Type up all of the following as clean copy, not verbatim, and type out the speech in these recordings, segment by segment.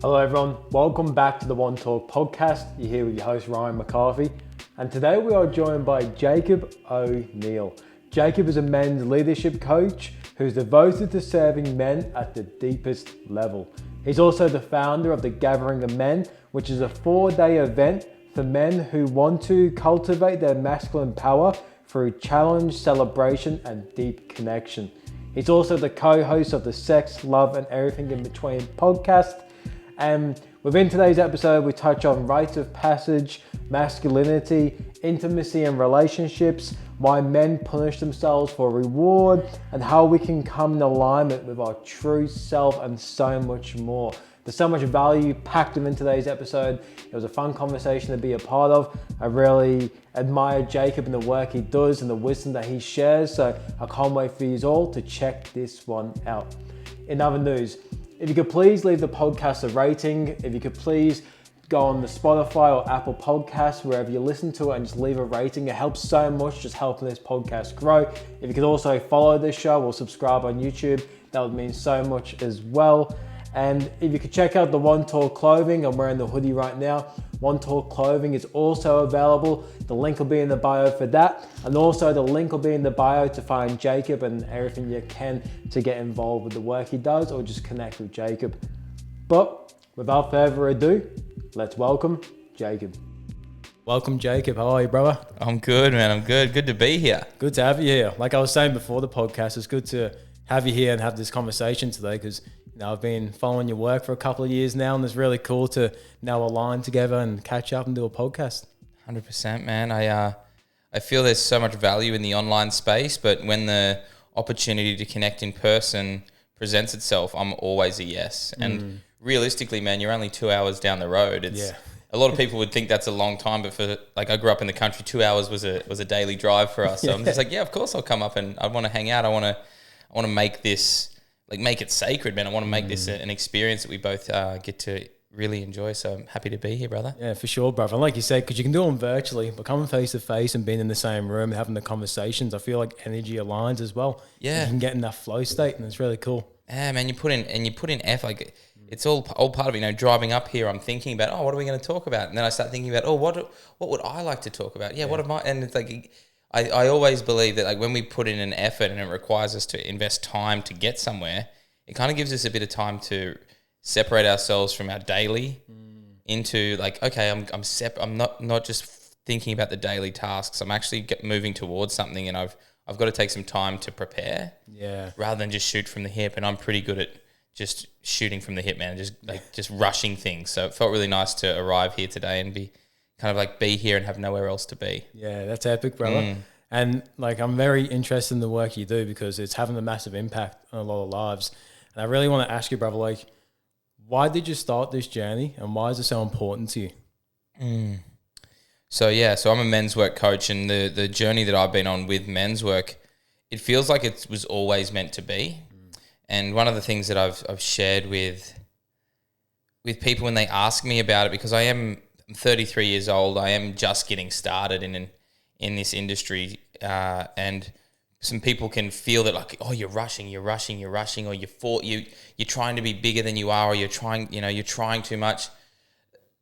Hello everyone, welcome back to the One Talk podcast. You're here with your host Ryan McCarthy, and today we are joined by Jacob O'Neill. Jacob is a men's leadership coach who's devoted to serving men at the deepest level. He's also the founder of the Gathering of Men, which is a 4-day event for men who want to cultivate their masculine power through challenge, celebration, and deep connection. He's also the co-host of the Sex, Love, and Everything in Between podcast. And within today's episode, we touch on rites of passage, masculinity, intimacy and relationships, why men punish themselves for reward, and how we can come in alignment with our true self, and so much more. There's so much value packed in today's episode. It was a fun conversation to be a part of. I really admire Jacob and the work he does and the wisdom that he shares. So I can't wait for you all to check this one out. In other news, if you could please leave the podcast a rating, if you could please go on the Spotify or Apple Podcasts, wherever you listen to it, and just leave a rating. It helps so much, just helping this podcast grow. If you could also follow this show or subscribe on YouTube, that would mean so much as well. And if you could check out the One Talk clothing, I'm wearing the hoodie right now. One Talk clothing is also available. The link will be in the bio for that. And also the link will be in the bio to find Jacob and everything you can to get involved with the work he does or just connect with Jacob. But without further ado, let's welcome Jacob. Welcome, Jacob. How are you, brother? I'm good, man. I'm good. Good to be here. Good to have you here. Like I was saying before the podcast, it's good to have you here and have this conversation today because I've been following your work for a couple of years now, and it's really cool to now align together and catch up and do a podcast. 100%, man. I feel there's so much value in the online space, but when the opportunity to connect in person presents itself, I'm always a yes. And realistically, man, you're only 2 hours down the road. A lot of people would think that's a long time, but I grew up in the country. 2 hours was a daily drive for us. So I'm just like, yeah, of course I'll come up and I want to hang out. I want to make this. Make it sacred, man. I want to make this an experience that we both get to really enjoy. So I'm happy to be here, brother. Yeah, for sure, brother. And like you said, because you can do them virtually, but coming face to face and being in the same room and having the conversations, I feel like energy aligns as well. Yeah, you can get in that flow state, and it's really cool. Yeah, man. You put in effort. Like it's all part of it. Driving up here, I'm thinking about, what are we going to talk about? And then I start thinking about, what would I like to talk about? Yeah. What am I? And it's like. I always believe that when we put in an effort and it requires us to invest time to get somewhere, it kind of gives us a bit of time to separate ourselves from our daily into okay, I'm not just thinking about the daily tasks. I'm actually moving towards something, and I've got to take some time to prepare. Yeah. Rather than just shoot from the hip, and I'm pretty good at just shooting from the hip, man, just rushing things. So it felt really nice to arrive here today and be here and have nowhere else to be. Yeah, that's epic, brother. And I'm very interested in the work you do because it's having a massive impact on a lot of lives. And I really want to ask you, brother, why did you start this journey and why is it so important to you? So I'm a men's work coach, and the journey that I've been on with men's work, it feels like it was always meant to be. And one of the things that I've shared with people when they ask me about it, because I'm 33 years old. I am just getting started in this industry, and some people can feel that you're rushing, or you're trying to be bigger than you are, or you're trying too much.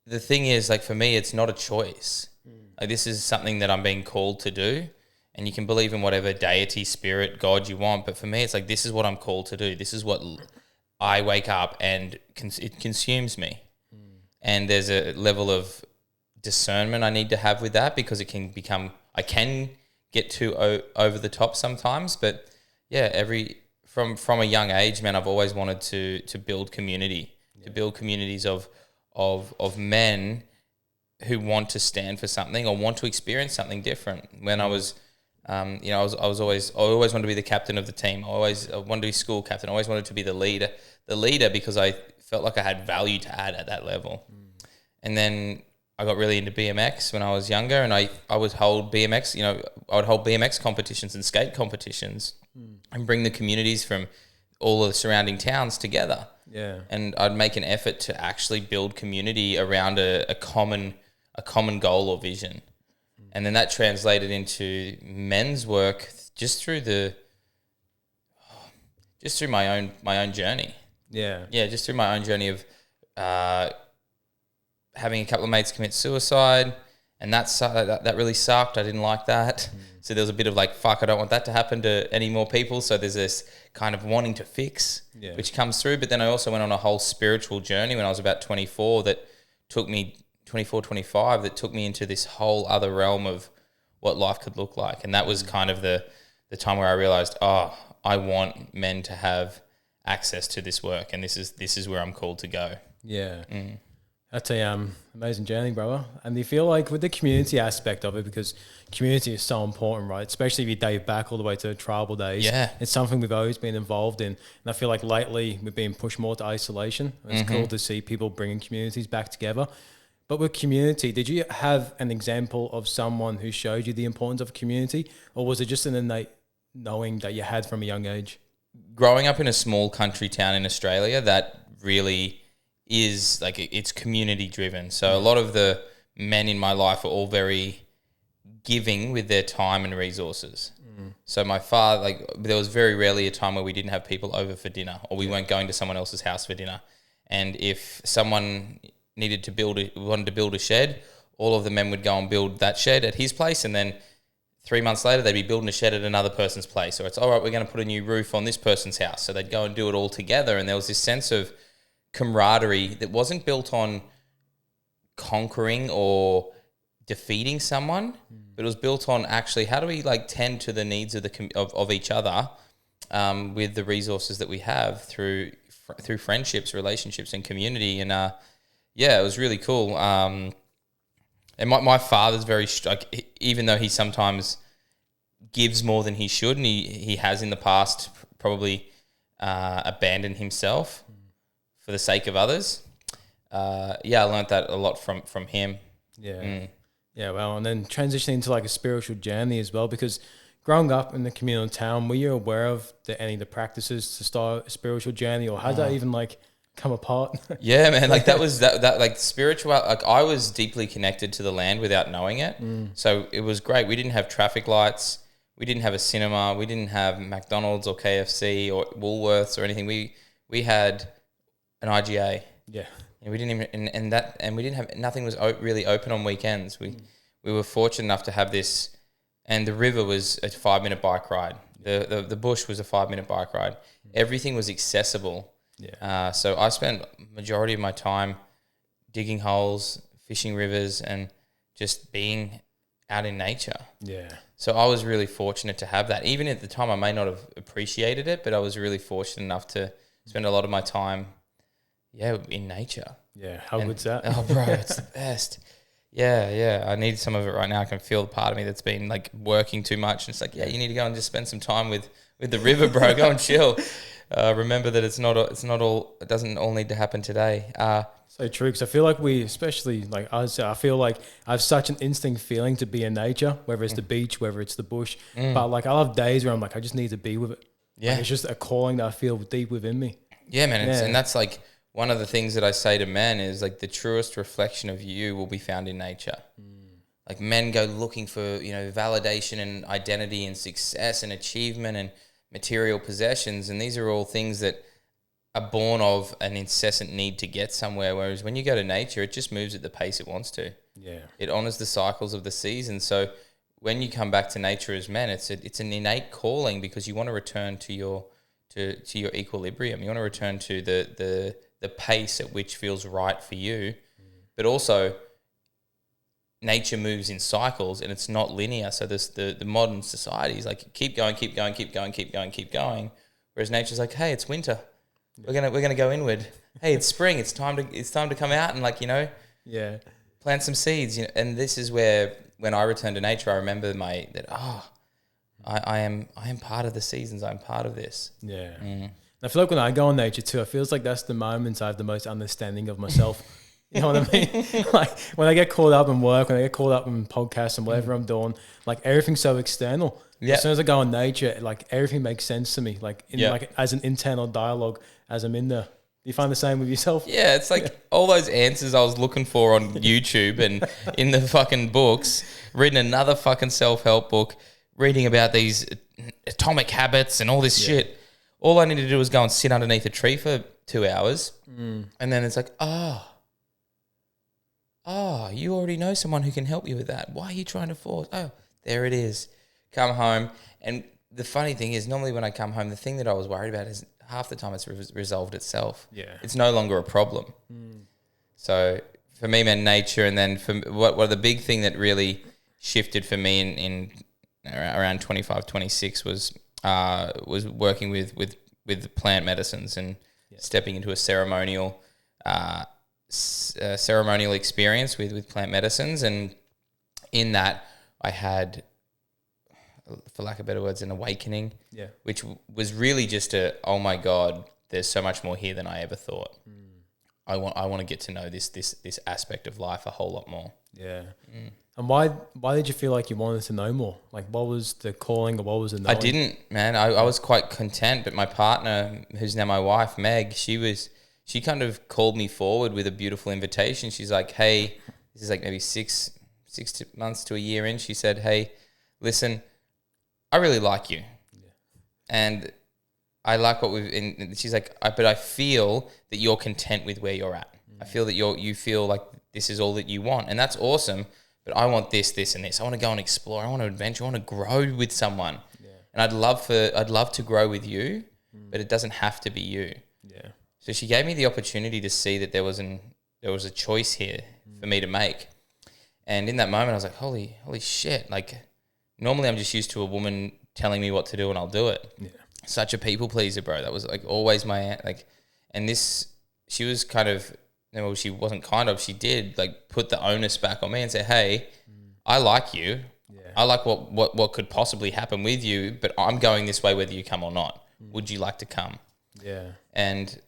The thing is, for me, it's not a choice. This is something that I'm being called to do, and you can believe in whatever deity, spirit, God you want, but for me, it's this is what I'm called to do. This is what I wake up and it consumes me. And there's a level of discernment I need to have with that, because I can get too over the top sometimes. But yeah, from a young age, man, I've always wanted to build community, to build communities of men who want to stand for something or want to experience something different. When I was, I always wanted to be the captain of the team. I wanted to be school captain. I always wanted to be the leader because I felt like I had value to add at that level. And then I got really into BMX when I was younger, and I would hold BMX, I would hold BMX competitions and skate competitions and bring the communities from all of the surrounding towns together. Yeah. And I'd make an effort to actually build community around a common goal or vision. And then that translated into men's work just through my own journey. Yeah. Yeah, just through my own journey of having a couple of mates commit suicide, and that really sucked. I didn't like that. So there was a bit of like, fuck, I don't want that to happen to any more people. So there's this kind of wanting to fix, which comes through. But then I also went on a whole spiritual journey when I was about 24 that took me, 24, 25, that took me into this whole other realm of what life could look like. And that was kind of the time where I realized, I want men to have access to this work, and this is where I'm called to go. Yeah. That's a amazing journey, brother. And do you feel like with the community aspect of it, because community is so important, right? Especially if you date back all the way to tribal days. Yeah. It's something we've always been involved in. And I feel like lately we've been pushed more to isolation. It's cool to see people bringing communities back together. But with community, did you have an example of someone who showed you the importance of community, or was it just an innate knowing that you had from a young age? Growing up in a small country town in Australia, that really is like, it's community driven. So a lot of the men in my life are all very giving with their time and resources. So my father, like, there was very rarely a time where we didn't have people over for dinner, or we weren't going to someone else's house for dinner. And if someone wanted to build a shed, all of the men would go and build that shed at his place, and then 3 months later they'd be building a shed at another person's place. Or it's, all right, we're going to put a new roof on this person's house. So they'd go and do it all together. And there was this sense of camaraderie that wasn't built on conquering or defeating someone, but it was built on actually how do we like tend to the needs of of each other with the resources that we have through friendships, relationships, and community. And it was really cool. And my father's very like, even though he sometimes gives more than he should, and he has in the past probably abandoned himself for the sake of others. I learned that a lot from him. Yeah, well, and then transitioning into like a spiritual journey as well, because growing up in the communal town, were you aware of any of the practices to start a spiritual journey, or how did that even like come apart? Yeah, man, like that was that like spiritual, like I was deeply connected to the land without knowing it. So it was great. We didn't have traffic lights. We didn't have a cinema. We didn't have McDonald's or KFC or Woolworths or anything. We had an IGA. Yeah. And we didn't even, and we didn't have, nothing was really open on weekends. We were fortunate enough to have this, and the river was a 5-minute bike ride. The bush was a 5-minute bike ride. Everything was accessible. Yeah. So I spent majority of my time digging holes, fishing rivers, and just being out in nature. Yeah. So I was really fortunate to have that. Even at the time, I may not have appreciated it, but I was really fortunate enough to spend a lot of my time in nature. Yeah, how good's that? Oh, bro, it's the best. Yeah. I need some of it right now. I can feel the part of me that's been like working too much. And it's like, you need to go and just spend some time with the river, bro. Go and chill. Remember that it doesn't all need to happen today. So true, because I feel like we, especially like us, I feel like I have such an instinct feeling to be in nature, whether it's the beach, whether it's the bush. But like I have days where I'm like, I just need to be with it. Yeah. Like, it's just a calling that I feel deep within me. Yeah, man. And that's like, one of the things that I say to men is like the truest reflection of you will be found in nature. Like men go looking for, validation and identity and success and achievement and material possessions. And these are all things that are born of an incessant need to get somewhere. Whereas when you go to nature, it just moves at the pace it wants to. Yeah. It honors the cycles of the seasons. So when you come back to nature as men, it's an innate calling because you want to return to your equilibrium. You want to return to the pace at which feels right for you, but also nature moves in cycles and it's not linear. So this the modern society is like keep going, whereas nature's like, hey, it's winter, we're gonna go inward. Hey, it's spring, it's time to come out and plant some seeds. And this is where when I return to nature, I remember I am part of the seasons. I'm part of this. Yeah. I feel like when I go on nature too, it feels like that's the moments I have the most understanding of myself. You know what I mean? Like when I get caught up in work, when I get caught up in podcasts and whatever I'm doing, like everything's so external. Yeah. As soon as I go on nature, like everything makes sense to me, like like as an internal dialogue as I'm in there. Do you find the same with yourself? Yeah, it's like all those answers I was looking for on YouTube and in the fucking books, reading another fucking self-help book, reading about these atomic habits and all this shit. all I needed to do was go and sit underneath a tree for 2 hours. And then it's like, you already know someone who can help you with that. Why are you trying to force? Oh, there it is. Come home. And the funny thing is, normally when I come home, the thing that I was worried about is half the time it's resolved itself. Yeah. It's no longer a problem. So for me, man, nature, and then for what the big thing that really shifted for me in around 25, 26 was working with plant medicines and stepping into a ceremonial experience with plant medicines. And in that, I had, for lack of better words, an awakening, which was really just oh my God, there's so much more here than I ever thought. I want to get to know this aspect of life a whole lot more. Yeah. And why did you feel like you wanted to know more? Like, what was the calling, or what was the knowing? I didn't, man. I was quite content, but my partner, who's now my wife, Meg, she kind of called me forward with a beautiful invitation. She's like, hey, this is like maybe six months to a year in. She said, hey, listen, I really like you. And I like what and she's like, but I feel that you're content with where you're at. I feel that you feel like this is all that you want. And that's awesome. But I want this, this, and this. I want to go and explore. I want to adventure. I want to grow with someone. And I'd love to grow with you, but it doesn't have to be you. So she gave me the opportunity to see that there was a choice here for me to make. And in that moment, I was like, holy shit. Like, normally I'm just used to a woman telling me what to do and I'll do it. Such a people pleaser, bro. That was like always and this, she was kind of, well, she wasn't kind of, she did like put the onus back on me and say, hey, I like you. I like what could possibly happen with you, but I'm going this way whether you come or not. Would you like to come? And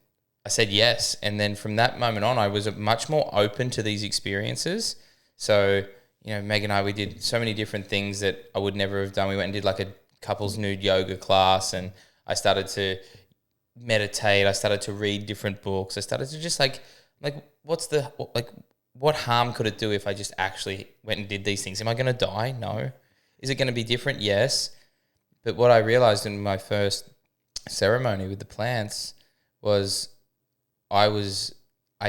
I said yes. And then from that moment on, I was much more open to these experiences. So, Meg and I, we did so many different things that I would never have done. We went and did like a couples nude yoga class, and I started to meditate. I started to read different books. I started to just like what harm could it do if I just actually went and did these things? Am I going to die? No. Is it going to be different? Yes. But what I realized in my first ceremony with the plants was I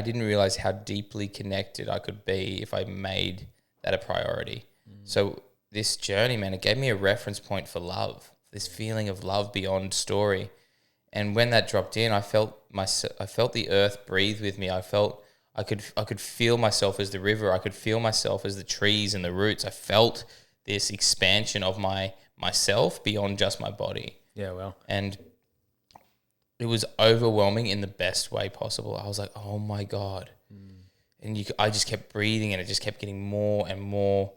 didn't realize how deeply connected I could be if I made that a priority. So this journey, man, it gave me a reference point for love, this feeling of love beyond story. And when that dropped in, I felt the earth breathe with me. I could feel myself as the river. I could feel myself as the trees and the roots. I felt this expansion of myself beyond just my body. And it was overwhelming in the best way possible. I was like, oh my God. And I just kept breathing, and it just kept getting more and more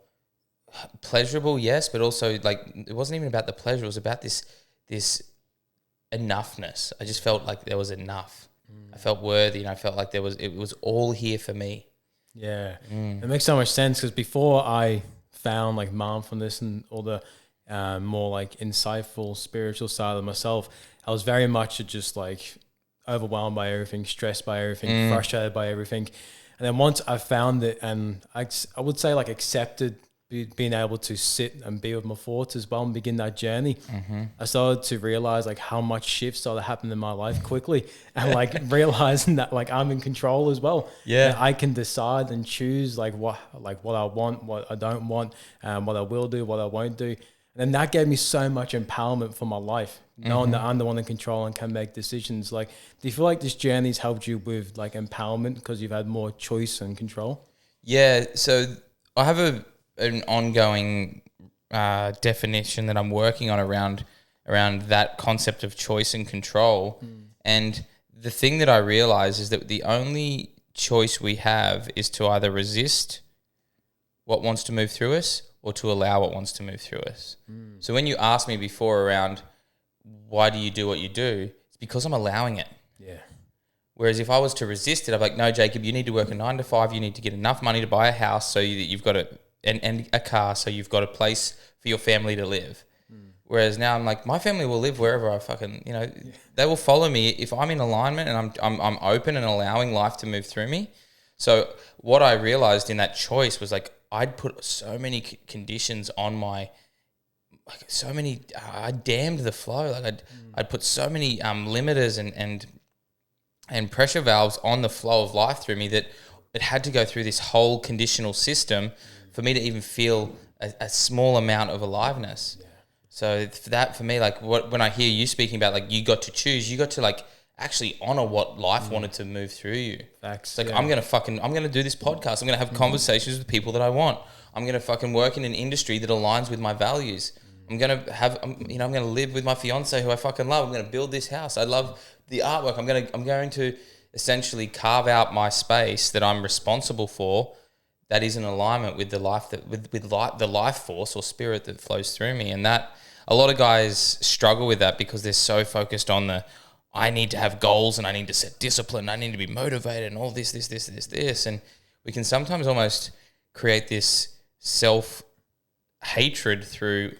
pleasurable, yes, but also like it wasn't even about the pleasure. It was about this enoughness. I just felt like there was enough. I felt worthy, and I felt like it was all here for me. It makes so much sense, because before I found like mindfulness and all the more like insightful spiritual side of myself, I was very much just like overwhelmed by everything, stressed by everything, frustrated by everything. And then once I found it, and I would say like accepted being able to sit and be with my thoughts as well and begin that journey, I started to realize like how much shifts started happening in my life quickly, and like realizing that like I'm in control as well. That I can decide and choose like what I want, what I don't want, what I will do, what I won't do. And that gave me so much empowerment for my life, knowing that I'm the one in control and can make decisions. Like, do you feel like this journey's helped you with like empowerment because you've had more choice and control? Yeah. So I have an ongoing definition that I'm working on around that concept of choice and control. And the thing that I realize is that the only choice we have is to either resist what wants to move through us or to allow what wants to move through us. So when you asked me before around why do you do what you do, it's because I'm allowing it. Whereas if I was to resist it, I'm like, no, Jacob, you need to work a 9 to 5. You need to get enough money to buy a house so that you've got and a car, so you've got a place for your family to live. Whereas now I'm like, my family will live wherever I fucking, they will follow me if I'm in alignment and I'm open and allowing life to move through me. So what I realized in that choice was like, I'd put so many conditions on like so many, I dammed the flow. Like I'd put so many limiters and pressure valves on the flow of life through me that it had to go through this whole conditional system for me to even feel a small amount of aliveness. Yeah. So that for me, like when I hear you speaking about like you got to choose, you got to like actually honor what life wanted to move through you. Facts. It's like I'm gonna do this podcast. I'm gonna have conversations with people that I want. I'm gonna fucking work in an industry that aligns with my values. I'm gonna live with my fiance who I fucking love. I'm gonna build this house. I love the artwork. I'm going to essentially carve out my space that I'm responsible for, that is in alignment with the life the life force or spirit that flows through me. And that a lot of guys struggle with that because they're so focused on I need to have goals and I need to set discipline. I need to be motivated and all this. And we can sometimes almost create this self-hatred through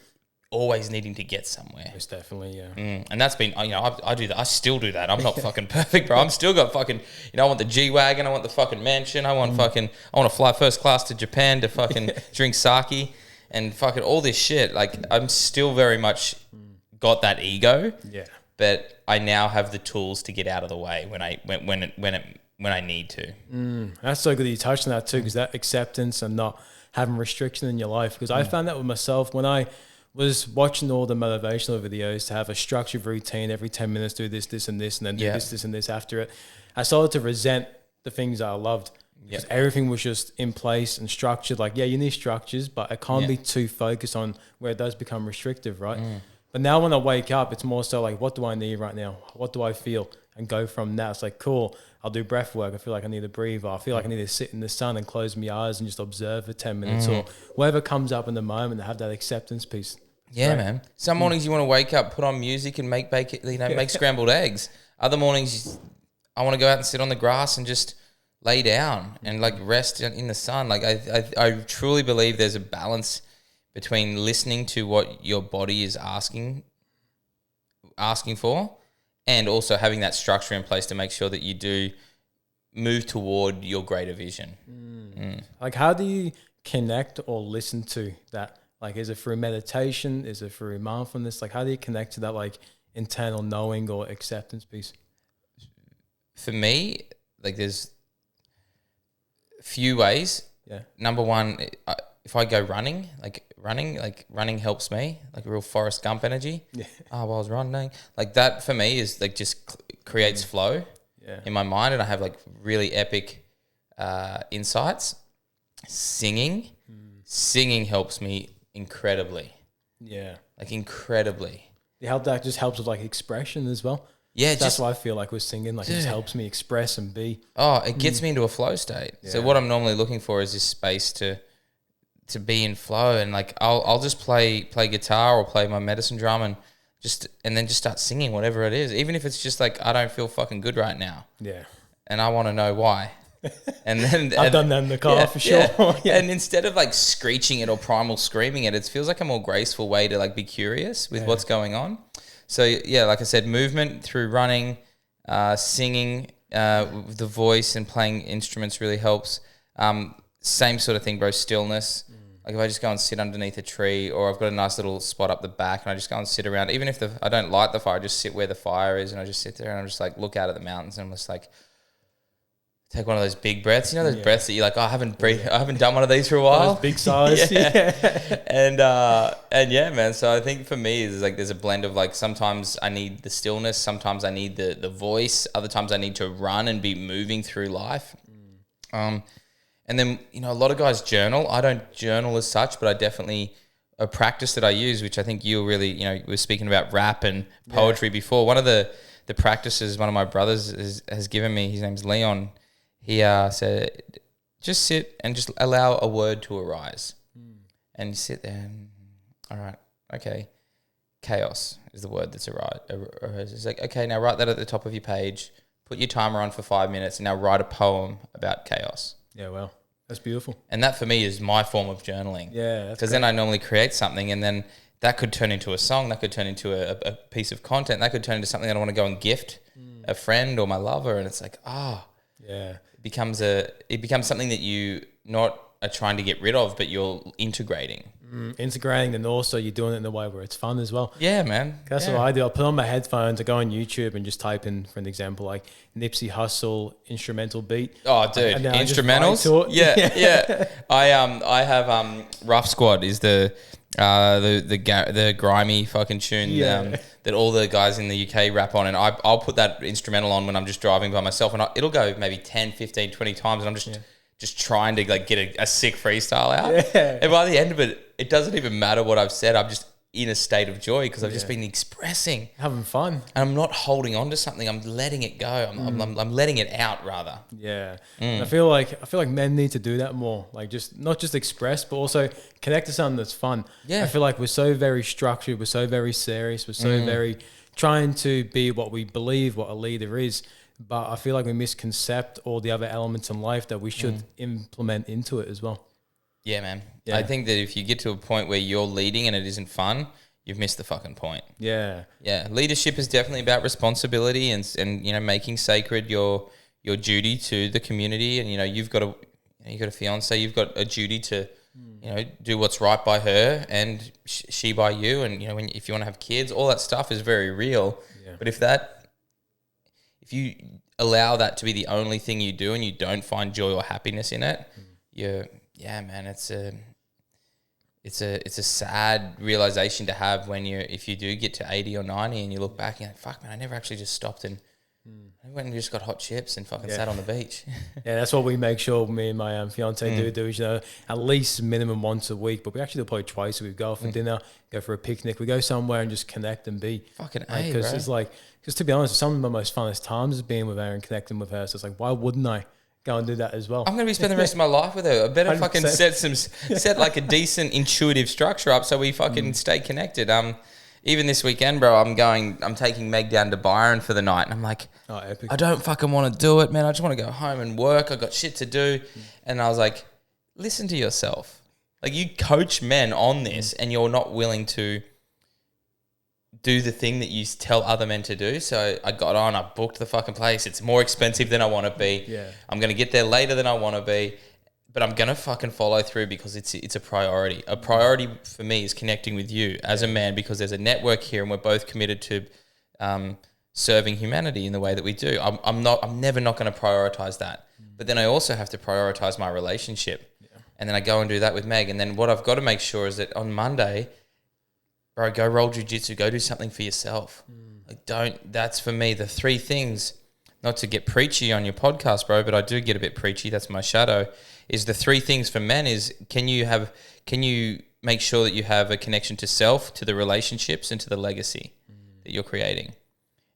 always needing to get somewhere. Most definitely, yeah. And that's been, I do that. I still do that. I'm not fucking perfect, bro. I'm still got fucking, I want the G-Wagon. I want the fucking mansion. I want to fly first class to Japan to fucking drink sake and fucking all this shit. Like, I'm still very much got that ego. Yeah. But I now have the tools to get out of the way when I need to. That's so good that you touched on that too, because that acceptance and not having restriction in your life. Because I found that with myself when I was watching all the motivational videos to have a structured routine every 10 minutes, do this, this, and this, and then do this, and this after it. I started to resent the things that I loved. Because everything was just in place and structured. Like, yeah, you need structures, but it can't be too focused on where it does become restrictive, right? But now when I wake up, it's more so like, what do I need right now? What do I feel? And go from that. It's like, cool, I'll do breath work. I feel like I need to breathe. Or I feel like I need to sit in the sun and close my eyes and just observe for 10 minutes or whatever comes up in the moment, to have that acceptance piece. Yeah, right. Man. Some mornings you want to wake up, put on music and make scrambled eggs. Other mornings I want to go out and sit on the grass and just lay down and like rest in the sun. Like I truly believe there's a balance between listening to what your body is asking for, and also having that structure in place to make sure that you do move toward your greater vision. Like, how do you connect or listen to that? Like, is it through meditation? Is it through mindfulness? Like, how do you connect to that, like, internal knowing or acceptance piece? For me, like, there's a few ways. Yeah. Number one, if I go running helps me, like a real Forrest Gump energy. Yeah. While I was running, like that for me is like just creates flow in my mind, and I have like really epic insights. Singing helps me incredibly. Yeah, like incredibly. That just helps with like expression as well. Yeah, that's what I feel like with singing. Like, it just helps me express and be. Oh, it gets me into a flow state. Yeah. So what I'm normally looking for is this space to be in flow, and like I'll just play guitar or play my medicine drum and then just start singing whatever it is, even if it's just like I don't feel fucking good right now. Yeah, and I want to know why. And then I've done that in the car for sure. Yeah. And instead of like screeching it or primal screaming it, it feels like a more graceful way to like be curious with what's going on. So yeah, like I said, movement through running, singing, the voice and playing instruments really helps. Same sort of thing, bro. Stillness. Like if I just go and sit underneath a tree, or I've got a nice little spot up the back and I just go and sit around, even if I don't light the fire, I just sit where the fire is and I just sit there and I'm just like look out at the mountains and I'm just like take one of those big breaths. You know those breaths that you're like, oh, I haven't done one of these for a while. Those big sighs. And yeah, man. So I think for me is like there's a blend of like sometimes I need the stillness, sometimes I need the voice, other times I need to run and be moving through life. And then, a lot of guys journal. I don't journal as such, but I definitely, a practice that I use, which I think you really, we were speaking about rap and poetry before. One of the practices one of my brothers has given me, his name's Leon, he said, just sit and just allow a word to arise. And you sit there and, all right, okay, chaos is the word that's arise. It's like, okay, now write that at the top of your page, put your timer on for 5 minutes, and now write a poem about chaos. Yeah, well, that's beautiful. And that for me is my form of journaling. Yeah, because then I normally create something, and then that could turn into a song, that could turn into a piece of content, that could turn into something that I want to go and gift a friend or my lover, and it's like, it becomes something that you not are trying to get rid of, but you're integrating. Integrating, and also you're doing it in a way where it's fun as well. Yeah, man. That's what I do. I'll put on my headphones, I go on YouTube and just type in, for an example, like Nipsey Hussle instrumental beat. Oh, dude, instrumentals. Yeah. I have Rough Squad is the grimy fucking tune that all the guys in the UK rap on, and I'll put that instrumental on when I'm just driving by myself, and it'll go maybe 10, 15, 20 times, and I'm just trying to like get a sick freestyle out. Yeah. And by the end of it, it doesn't even matter what I've said. I'm just in a state of joy because I've just been expressing, having fun, and I'm not holding on to something. I'm letting it go. I'm letting it out rather. Yeah. I feel like men need to do that more. Like just not just express, but also connect to something that's fun. Yeah. I feel like we're so very structured. We're so very serious. We're so very trying to be what we believe what a leader is. But I feel like we misconcept all the other elements in life that we should implement into it as well. Yeah, man. Yeah. I think that if you get to a point where you're leading and it isn't fun, you've missed the fucking point. Yeah. Yeah. Leadership is definitely about responsibility and you know, making sacred your duty to the community. And, you know, you've got a fiance, you've got a duty to, you know, do what's right by her and she by you. And, you know, if you want to have kids, all that stuff is very real. Yeah. But if you allow that to be the only thing you do and you don't find joy or happiness in it, it's a sad realization to have if you do get to 80 or 90 and you look back and you're like, fuck man, I never actually just stopped and I went and just got hot chips and fucking sat on the beach. Yeah, that's what we make sure me and my fiance do is, you know, at least minimum once a week, but we actually do probably twice a week. Go for dinner, go for a picnic, we go somewhere and just connect and be. Fucking because it's like, because to be honest, some of my most funnest times is being with her and connecting with her. So it's like, why wouldn't I go and do that as well? I'm going to be spending the rest of my life with her. I better 100%. Fucking set like a decent intuitive structure up so we fucking stay connected. Even this weekend, bro, I'm taking Meg down to Byron for the night. And I'm like, epic. I don't fucking want to do it, man. I just want to go home and work. I got shit to do. And I was like, listen to yourself. Like, you coach men on this and you're not willing to do the thing that you tell other men to do. So I got on, I booked the fucking place. It's more expensive than I want to be. Yeah. I'm going to get there later than I want to be. But I'm going to fucking follow through because it's a priority. A priority for me is connecting with you as a man because there's a network here and we're both committed to serving humanity in the way that we do. I'm never not going to prioritize that. But then I also have to prioritize my relationship. Yeah. And then I go and do that with Meg. And then what I've got to make sure is that on Monday, bro, go roll jiu-jitsu, go do something for yourself. That's for me, the three things, not to get preachy on your podcast, bro, but I do get a bit preachy. That's my shadow. Is the three things for men is can you make sure that you have a connection to self, to the relationships, and to the legacy that you're creating.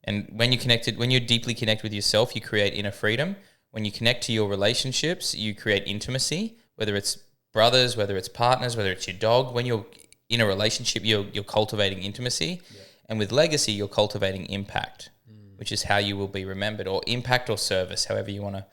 And when you're deeply connected with yourself, you create inner freedom. When you connect to your relationships, you create intimacy, whether it's brothers, whether it's partners, whether it's your dog. When you're in a relationship, you're cultivating intimacy. Yeah. And with legacy, you're cultivating impact, which is how you will be remembered, or impact or service, however you want to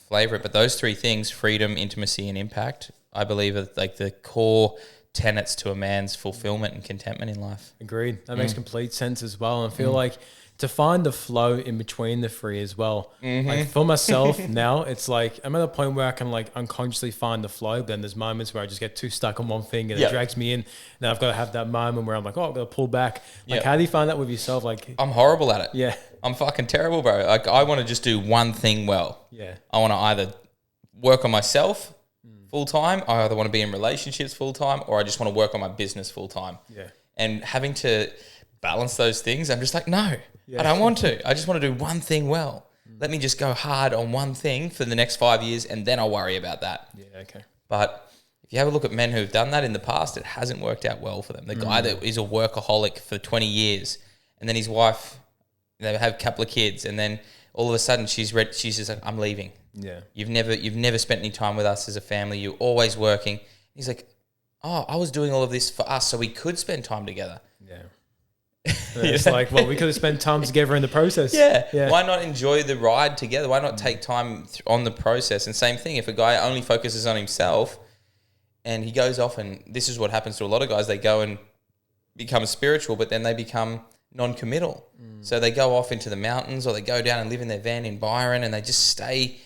flavor it. But those three things, freedom, intimacy, and impact, I believe are like the core tenets to a man's fulfillment and contentment in life. Agreed. That makes complete sense as well. And I feel like to find the flow in between the three as well. Like for myself now, it's like I'm at a point where I can like unconsciously find the flow, but then there's moments where I just get too stuck on one thing and it drags me in. Then I've got to have that moment where I'm like, I've got to pull back. Like, how do you find that with yourself? Like, I'm horrible at it. Yeah. I'm fucking terrible, bro. Like, I want to just do one thing well. Yeah. I want to either work on myself full time. I either want to be in relationships full time, or I just want to work on my business full time. Yeah. And having to balance those things, I'm just like, no, I don't want to. I just want to do one thing well. Let me just go hard on one thing for the next 5 years, and then I'll worry about that. Yeah, okay. But if you have a look at men who've done that in the past, it hasn't worked out well for them. The guy that is a workaholic for 20 years, and then his wife, they have a couple of kids, and then all of a sudden she's just like, I'm leaving. Yeah. You've never spent any time with us as a family. You're always working. He's like, oh, I was doing all of this for us so we could spend time together. Yeah. It's like, well, we could have spent time together in the process. Yeah. Why not enjoy the ride together? Why not take time on the process? And same thing, if a guy only focuses on himself and he goes off, and this is what happens to a lot of guys, they go and become spiritual, but then they become non-committal. So they go off into the mountains, or they go down and live in their van in Byron, and they just stay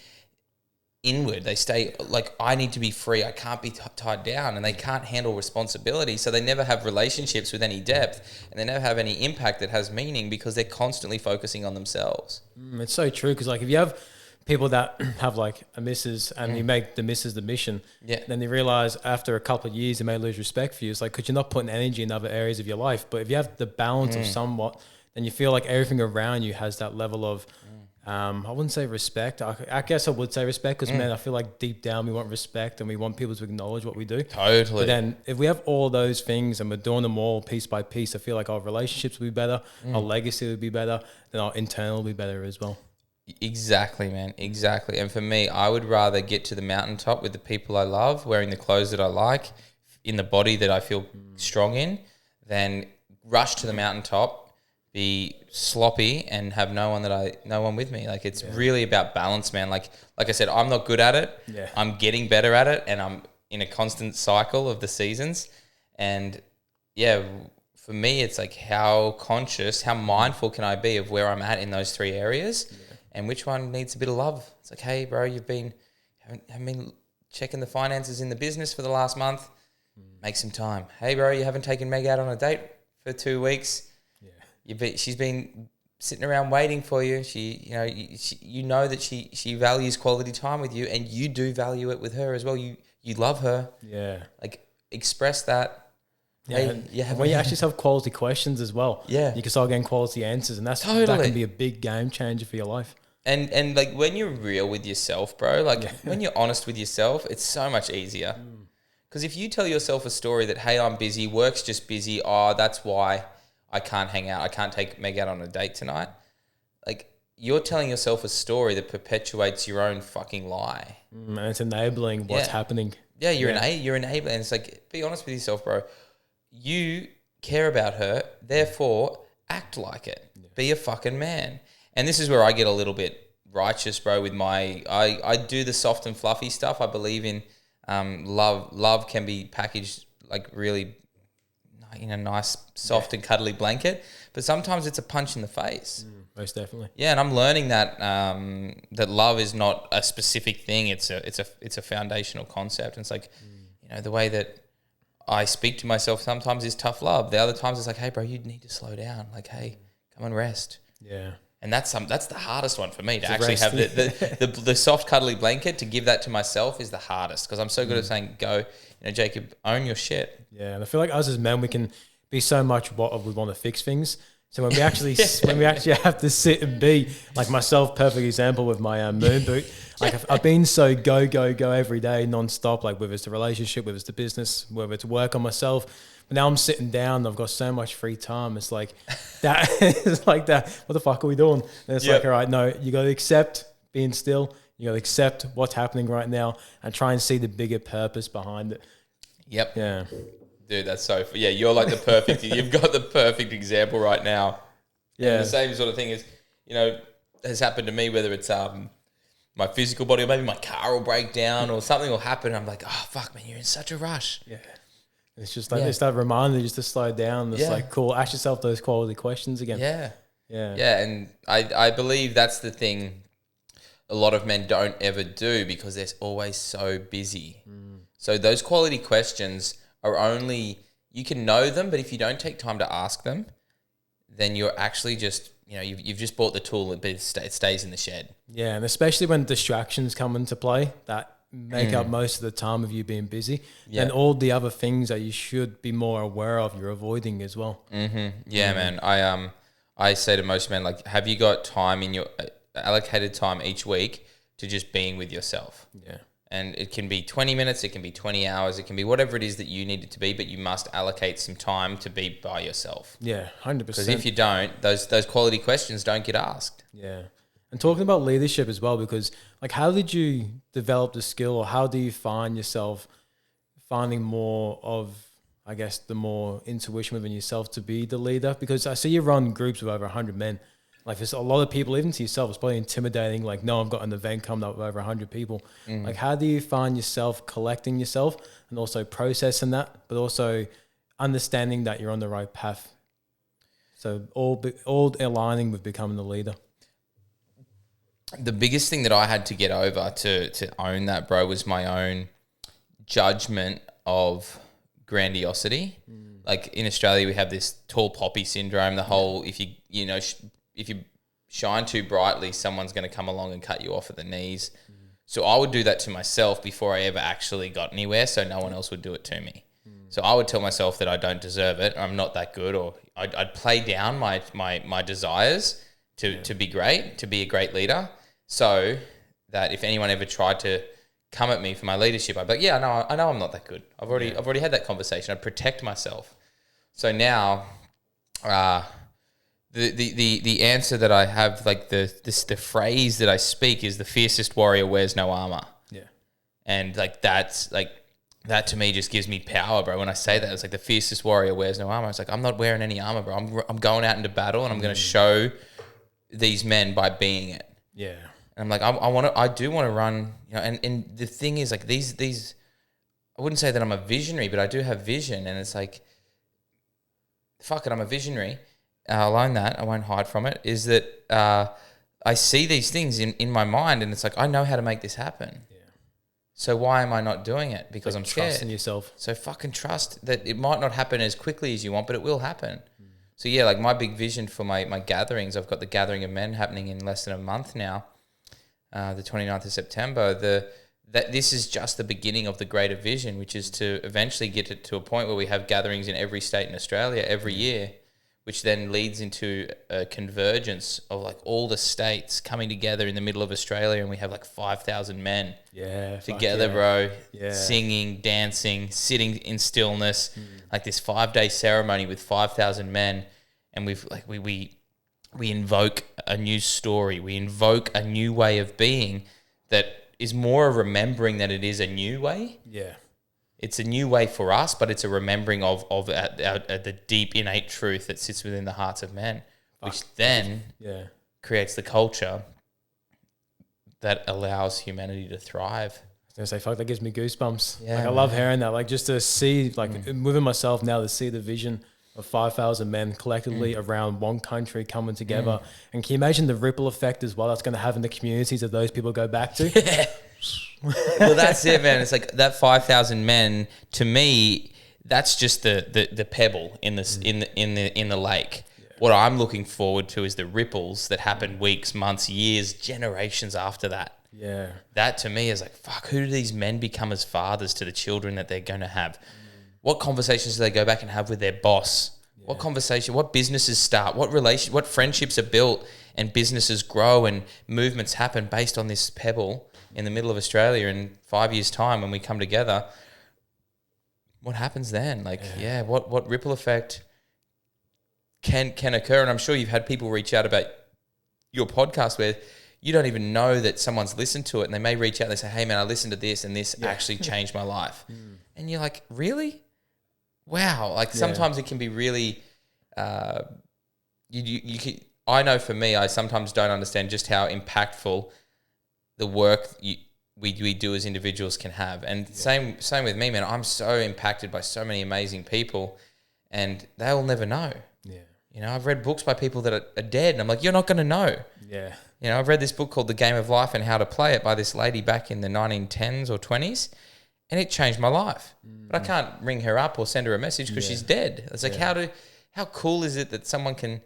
inward. They stay like, I need to be free. I can't be tied down, and they can't handle responsibility. So they never have relationships with any depth, and they never have any impact that has meaning because they're constantly focusing on themselves. It's so true, because like if you have people that have like a missus and you make the missus the mission, then they realize after a couple of years they may lose respect for you. It's like, because you're not putting energy in other areas of your life. But if you have the balance of somewhat, then you feel like everything around you has that level of I wouldn't say respect. I guess I would say respect, because man, I feel like deep down we want respect and we want people to acknowledge what we do. Totally. But then if we have all those things and we're doing them all piece by piece, I feel like our relationships will be better, our legacy will be better, then our internal will be better as well. Exactly, man. Exactly. And for me, I would rather get to the mountaintop with the people I love, wearing the clothes that I like, in the body that I feel strong in, than rush to the mountaintop, be sloppy, and have no one with me. Like, it's really about balance, man. Like I said, I'm not good at it. Yeah. I'm getting better at it, and I'm in a constant cycle of the seasons. And yeah, for me, it's like, how conscious, how mindful can I be of where I'm at in those three areas, and which one needs a bit of love. It's like, hey, bro, haven't been checking the finances in the business for the last month. Make some time. Hey, bro, you haven't taken Meg out on a date for 2 weeks. She's been sitting around waiting for you. You know that she values quality time with you, and you do value it with her as well. You love her. Yeah. Like, express that. Yeah, and when you ask yourself quality questions as well, you can start getting quality answers, and that can be a big game changer for your life. And like, when you're real with yourself, bro, like when you're honest with yourself, it's so much easier. Because if you tell yourself a story that, hey, I'm busy, work's just busy, that's why I can't hang out, I can't take Meg out on a date tonight. Like, you're telling yourself a story that perpetuates your own fucking lie. And it's enabling what's happening. Yeah, you're enabling. And it's like, be honest with yourself, bro. You care about her, therefore act like it. Be a fucking man. And this is where I get a little bit righteous, bro, with I do the soft and fluffy stuff. I believe in love. Love can be packaged like really in a nice, soft and cuddly blanket, but sometimes it's a punch in the face. Most definitely. Yeah, and I'm learning that that love is not a specific thing. It's a foundational concept. And it's like, the way that I speak to myself sometimes is tough love. The other times it's like, hey, bro, you need to slow down. Like, hey, come and rest. Yeah. And that's the hardest one for me, to actually have the soft, cuddly blanket. To give that to myself is the hardest, because I'm so good at saying, go, Jacob, own your shit. Yeah, and I feel like us as men, we can be so much what we want to fix things. So when we actually have to sit and be, like myself, perfect example with my moon boot. Like I've been so go every day, non-stop, like whether it's the relationship, whether it's the business, whether it's work on myself. But now I'm sitting down, I've got so much free time. It's like that. It's like that. What the fuck are we doing? And it's like, all right, no, you got to accept being still. You got to accept what's happening right now and try and see the bigger purpose behind it. Yep. Yeah. Dude, that's so... Yeah, you're like the perfect... You've got the perfect example right now. Yeah. And the same sort of thing is, has happened to me, whether it's my physical body, or maybe my car will break down or something will happen. I'm like, oh, fuck, man, you're in such a rush. Yeah. It's just like it's that reminder just to slow down. It's like, cool, ask yourself those quality questions again. Yeah. Yeah. Yeah, and I believe that's the thing a lot of men don't ever do, because they're always so busy. So those quality questions are only... You can know them, but if you don't take time to ask them, then you're actually just... you've just bought the tool, but it stays in the shed. Yeah, and especially when distractions come into play that make up most of the time of you being busy, and all the other things that you should be more aware of, you're avoiding as well. Yeah, man. I say to most men, like, have you got time in your allocated time each week to just being with yourself? Yeah. And it can be 20 minutes, it can be 20 hours, it can be whatever it is that you need it to be, but you must allocate some time to be by yourself. Yeah, 100%. Because if you don't, those quality questions don't get asked. Yeah. And talking about leadership as well, because like, how did you develop the skill, or how do you find yourself finding more of, I guess, the more intuition within yourself to be the leader? Because I see you run groups of over 100 men. Like, there's a lot of people, even to yourself, it's probably intimidating. Like, no, I've got an event coming up with over 100 people. Like, how do you find yourself collecting yourself and also processing that, but also understanding that you're on the right path? So all aligning with becoming the leader. the biggest thing that I had to get over to own that, bro, was my own judgment of grandiosity. Like in Australia, we have this tall poppy syndrome. The whole, if you shine too brightly, someone's going to come along and cut you off at the knees. So I would do that to myself before I ever actually got anywhere, so no one else would do it to me. So I would tell myself that I don't deserve it, I'm not that good, or I'd play down my desires to be great, to be a great leader, so that if anyone ever tried to come at me for my leadership, I'd be like, yeah, I know I'm not that good. I've already had that conversation. I'd protect myself. So now, the answer that I have, like the phrase that I speak is the fiercest warrior wears no armor. Yeah. And like that to me just gives me power, bro. When I say that, it's like the fiercest warrior wears no armor. It's like, I'm not wearing any armor, bro. I'm going out into battle and I'm going to show these men by being it. Yeah. And I'm like, I do want to run, and the thing is like these, I wouldn't say that I'm a visionary, but I do have vision. And it's like, fuck it, I'm a visionary. I'll own that. I won't hide from it. Is that I see these things in my mind, and it's like, I know how to make this happen. Yeah. So why am I not doing it? Because I'm scared. Trust in yourself. So fucking trust that it might not happen as quickly as you want, but it will happen. So yeah, like my big vision for my gatherings, I've got the Gathering of Men happening in less than a month now, the 29th of September. That this is just the beginning of the greater vision, which is to eventually get it to a point where we have gatherings in every state in Australia every year, which then leads into a convergence of like all the states coming together in the middle of Australia, and we have like 5,000 men together, bro, singing, dancing, sitting in stillness, like this 5-day ceremony with 5,000 men, and we invoke a new story, we invoke a new way of being that is more a remembering that it is a new way. Yeah. It's a new way for us, but it's a remembering of the deep innate truth that sits within the hearts of men, which then creates the culture that allows humanity to thrive. I was going to say, fuck, that gives me goosebumps. Yeah, like, I love hearing that. Like, just to see, like, within myself now, to see the vision of 5,000 men collectively around one country coming together. And can you imagine the ripple effect as well that's going to have in the communities that those people go back to? Yeah. Well, that's it, man. It's like that 5,000 men, to me, that's just the pebble in this in the lake. Yeah. What I'm looking forward to is the ripples that happen weeks, months, years, generations after that. Yeah. That to me is like, fuck, who do these men become as fathers to the children that they're going to have? What conversations do they go back and have with their boss? Yeah. What businesses start? What friendships are built and businesses grow and movements happen based on this pebble in the middle of Australia in 5 years' time when we come together? What happens then? Like, what ripple effect can occur? And I'm sure you've had people reach out about your podcast where you don't even know that someone's listened to it, and they may reach out and they say, hey man, I listened to this and this actually changed my life. And you're like, really? Wow. Like sometimes it can be really, you can, I know for me, I sometimes don't understand just how impactful the work we do as individuals can have. And same with me, man. I'm so impacted by so many amazing people, and they'll never know. Yeah. You know, I've read books by people that are dead, and I'm like, you're not going to know. Yeah. You know, I've read this book called The Game of Life and How to Play It by this lady back in the 1910s or 20s, and it changed my life. But I can't ring her up or send her a message because she's dead. It's like, how cool is it that someone can,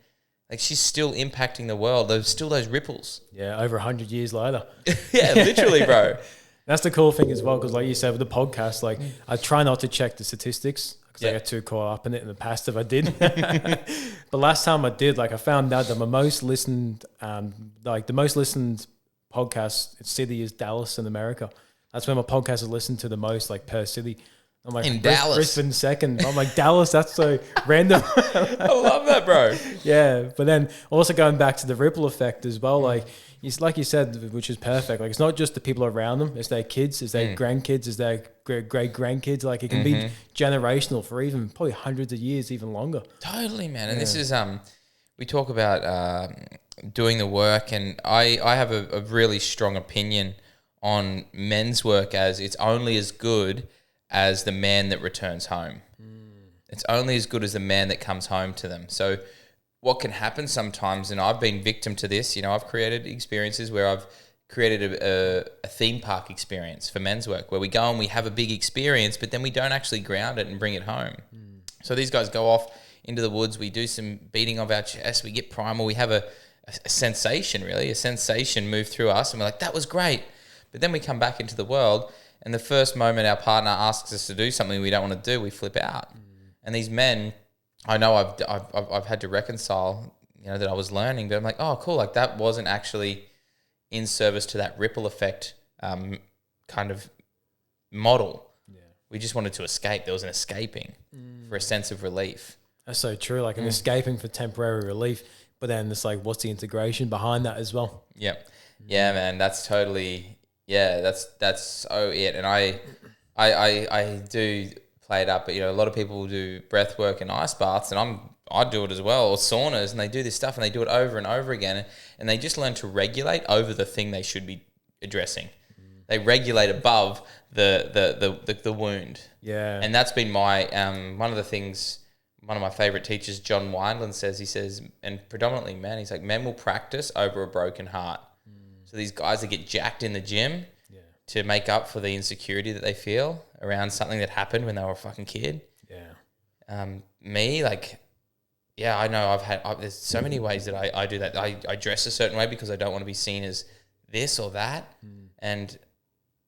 like, she's still impacting the world. There's still those ripples. Yeah, over 100 years later. Yeah, literally, bro. That's the cool thing as well, because like you said with the podcast, like I try not to check the statistics because I get too caught up in it in the past if I did. But last time I did, like I found out that my most listened, the most listened podcast city is Dallas in America. That's where my podcast is listened to the most, like per city. I'm like, in Dallas. Brisbane second. I'm like, Dallas, that's so random. I love that, bro. Yeah. But then also going back to the ripple effect as well, like you said, which is perfect. Like it's not just the people around them, it's their kids, it's their grandkids, it's their great grandkids. Like it can be generational for even probably hundreds of years, even longer. Totally, man. And this is, we talk about doing the work, and I have a really strong opinion on men's work as it's only as good as the man that returns home. It's only as good as the man that comes home to them. So what can happen sometimes, and I've been victim to this, I've created experiences where I've created a theme park experience for men's work where we go and we have a big experience, but then we don't actually ground it and bring it home. So these guys go off into the woods, we do some beating of our chest, we get primal, we have a sensation move through us, and we're like, that was great. But then we come back into the world, and the first moment our partner asks us to do something we don't want to do, we flip out. And these men, I know I've had to reconcile, that I was learning, but I'm like, oh, cool, like that wasn't actually in service to that ripple effect kind of model. Yeah. We just wanted to escape. There was an escaping for a sense of relief. That's so true. Like an escaping for temporary relief, but then it's like, what's the integration behind that as well? Yep. Yeah, man, that's totally, that's so it. And I do play it up, but a lot of people do breath work and ice baths, and I do it as well, or saunas, and they do this stuff and they do it over and over again, and they just learn to regulate over the thing they should be addressing. They regulate above the wound. Yeah. And that's been my one of my favorite teachers, John Wineland, says, and predominantly men, he's like, men will practice over a broken heart. So these guys that get jacked in the gym to make up for the insecurity that they feel around something that happened when they were a fucking kid. Yeah. Me, like, yeah, I know there's so many ways that I do that. I dress a certain way because I don't want to be seen as this or that. And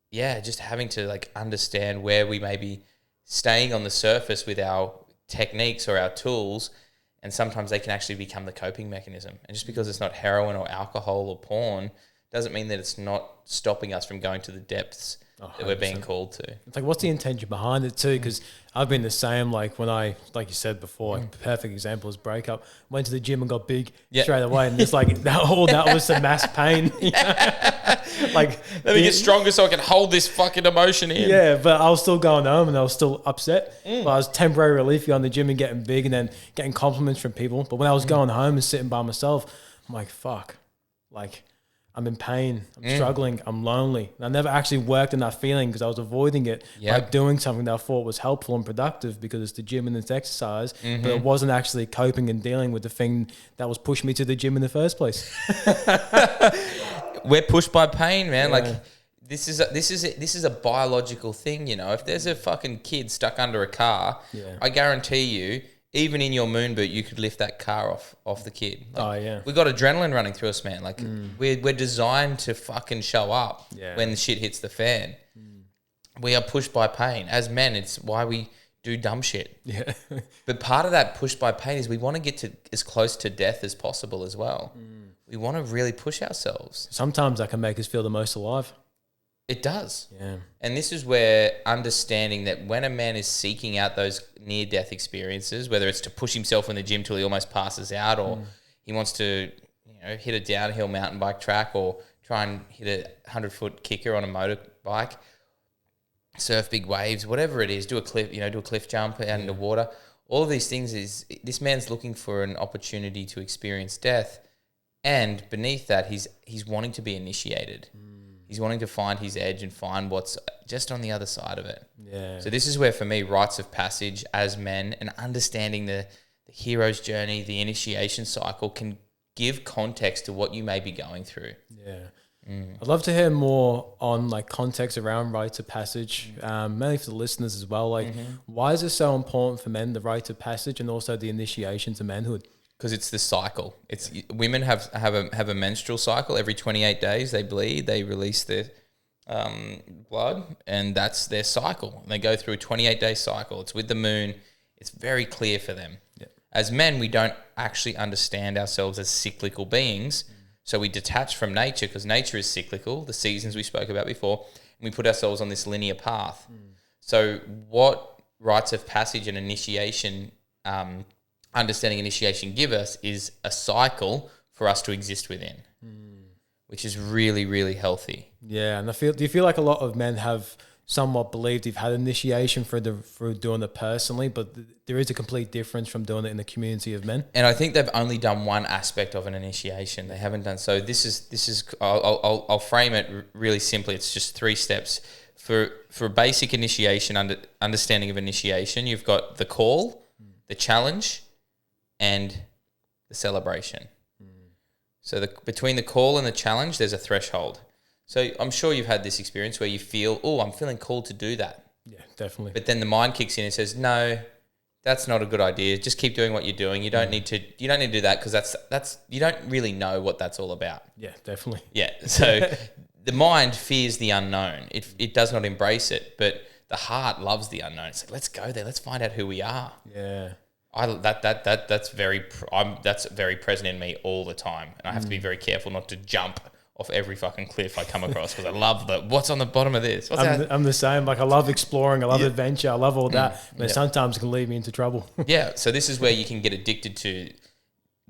yeah, just having to like understand where we may be staying on the surface with our techniques or our tools, and sometimes they can actually become the coping mechanism. And just because it's not heroin or alcohol or porn doesn't mean that it's not stopping us from going to the depths that we're being called to. It's like, what's the intention behind it too? Because I've been the same, like when like you said before, like perfect example is breakup. Went to the gym and got big straight away, and it's like that was some mass pain. Like, let me get stronger so I can hold this fucking emotion in. Yeah, but I was still going home and I was still upset. But I was temporary relief going to the gym and getting big and then getting compliments from people. But when I was going home and sitting by myself, I'm like, fuck, like, I'm in pain, I'm struggling, I'm lonely. And I never actually worked on that feeling because I was avoiding it by doing something that I thought was helpful and productive because it's the gym and it's exercise, but it wasn't actually coping and dealing with the thing that was pushing me to the gym in the first place. We're pushed by pain, man. Yeah. Like this is a biological thing, If there's a fucking kid stuck under a car, I guarantee you, even in your moon boot, you could lift that car off the kid. Like, we got adrenaline running through us, man. Like we're designed to fucking show up when the shit hits the fan. We are pushed by pain. As men, it's why we do dumb shit. Yeah. But part of that push by pain is we want to get to as close to death as possible as well. We want to really push ourselves. Sometimes that can make us feel the most alive. It does. Yeah. And this is where understanding that when a man is seeking out those near-death experiences, whether it's to push himself in the gym till he almost passes out, or he wants to hit a downhill mountain bike track, or try and hit a 100-foot kicker on a motorbike, surf big waves, whatever it is, do a cliff jump out into water. All of these things is, this man's looking for an opportunity to experience death. And beneath that, he's wanting to be initiated. He's wanting to find his edge and find what's just on the other side of it. Yeah. So this is where, for me, rites of passage as men and understanding the hero's journey, the initiation cycle, can give context to what you may be going through. Yeah. I'd love to hear more on like context around rites of passage, mainly for the listeners as well. Like, why is it so important for men, the rites of passage, and also the initiation to manhood? Because it's the cycle. It's women have a menstrual cycle every 28 days. They bleed, they release their blood, and that's their cycle. And they go through a 28-day cycle. It's with the moon. It's very clear for them. Yeah. As men, we don't actually understand ourselves as cyclical beings, so we detach from nature because nature is cyclical, the seasons we spoke about before, and we put ourselves on this linear path. So what rites of passage and initiation understanding initiation give us is a cycle for us to exist within, which is really, really healthy. Yeah, and do you feel like a lot of men have somewhat believed they've had initiation for doing it personally, but there is a complete difference from doing it in the community of men? And I think they've only done one aspect of an initiation. They haven't done so. This is I'll frame it really simply. It's just 3 steps. For basic initiation, understanding of initiation, you've got the call, the challenge, and the celebration. So between the call and the challenge, there's a threshold. So I'm sure you've had this experience where you feel, oh, I'm feeling called to do that. Yeah, definitely. But then the mind kicks in and says, no, that's not a good idea. Just keep doing what you're doing. You don't need to do that because that's you don't really know what that's all about. Yeah, definitely. Yeah. So the mind fears the unknown. It does not embrace it, but the heart loves the unknown. It's like, let's go there. Let's find out who we are. Yeah. That's very present in me all the time, and I have to be very careful not to jump off every fucking cliff I come across because I love what's on the bottom of this. I'm the same. Like I love exploring, I love adventure, I love all that, but sometimes it can lead me into trouble. Yeah, so this is where you can get addicted to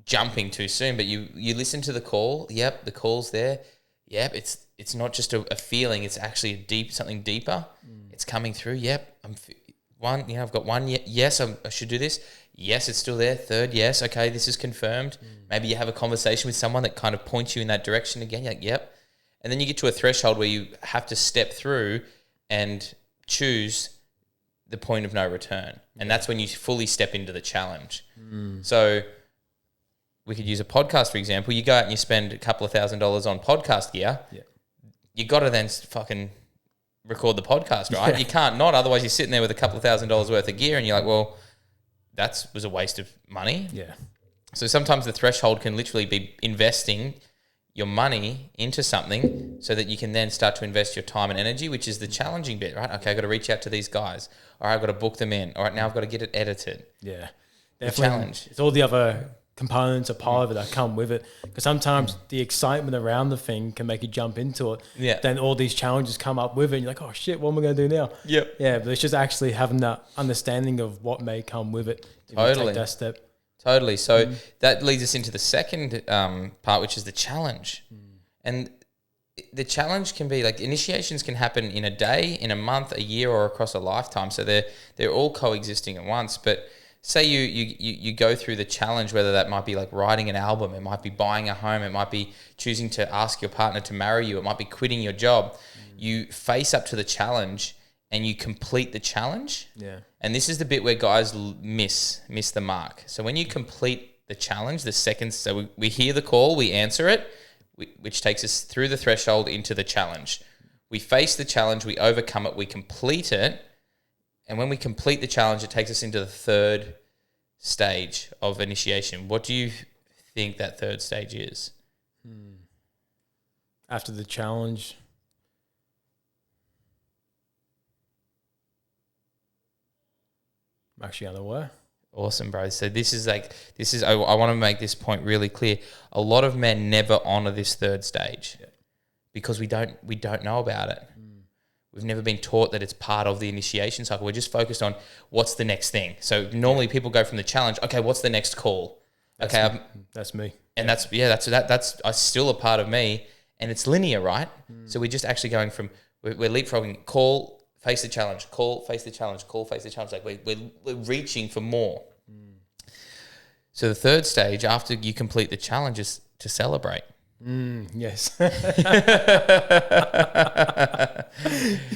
jumping too soon. But you listen to the call. Yep, the call's there. Yep, it's not just a feeling. It's actually something deeper. It's coming through. Yep, I've got one. Yes, I should do this. Yes, it's still there. Third, yes. Okay, this is confirmed. Maybe you have a conversation with someone that kind of points you in that direction again. You're like, yep. And then you get to a threshold where you have to step through and choose the point of no return. And that's when you fully step into the challenge. So we could use a podcast, for example. You go out and you spend a couple of $1,000s on podcast gear. Yeah. You got to then fucking record the podcast, right? Yeah. You can't not. Otherwise, you're sitting there with a couple of $1,000s worth of gear and you're like, well, that was a waste of money. Yeah. So sometimes the threshold can literally be investing your money into something so that you can then start to invest your time and energy, which is the challenging bit, right? Okay, I've got to reach out to these guys. All right, I've got to book them in. All right, now I've got to get it edited. Yeah. The challenge. It's all the other components, a part of it that come with it. Because sometimes the excitement around the thing can make you jump into it. Yeah. Then all these challenges come up with it and you're like, oh shit, what am I going to do now? Yep. Yeah, but it's just actually having that understanding of what may come with it. Totally. Take that step. Totally. So that leads us into the second part, which is the challenge. And the challenge can be like initiations can happen in a day, in a month, a year, or across a lifetime. So they're all coexisting at once. But say you go through the challenge, whether that might be like writing an album, it might be buying a home, it might be choosing to ask your partner to marry you, it might be quitting your job. You face up to the challenge and you complete the challenge. Yeah. And this is the bit where guys miss the mark. So when you complete the challenge, the second, so we hear the call, we answer it, which takes us through the threshold into the challenge. We face the challenge, we overcome it, we complete it. And when we complete the challenge, it takes us into the third stage of initiation. What do you think that third stage is? After the challenge, I'm actually unaware. Awesome, bro. So I want to make this point really clear. A lot of men never honor this third stage because we don't know about it. We've never been taught that it's part of the initiation cycle. We're just focused on what's the next thing. So normally people go from the challenge, okay, what's the next call? That's me. And that's still a part of me, and it's linear, right? So we're just actually going from we're leapfrogging call, face the challenge, call, face the challenge, call, face the challenge. Like we're reaching for more. So the third stage after you complete the challenge is to celebrate. Yes.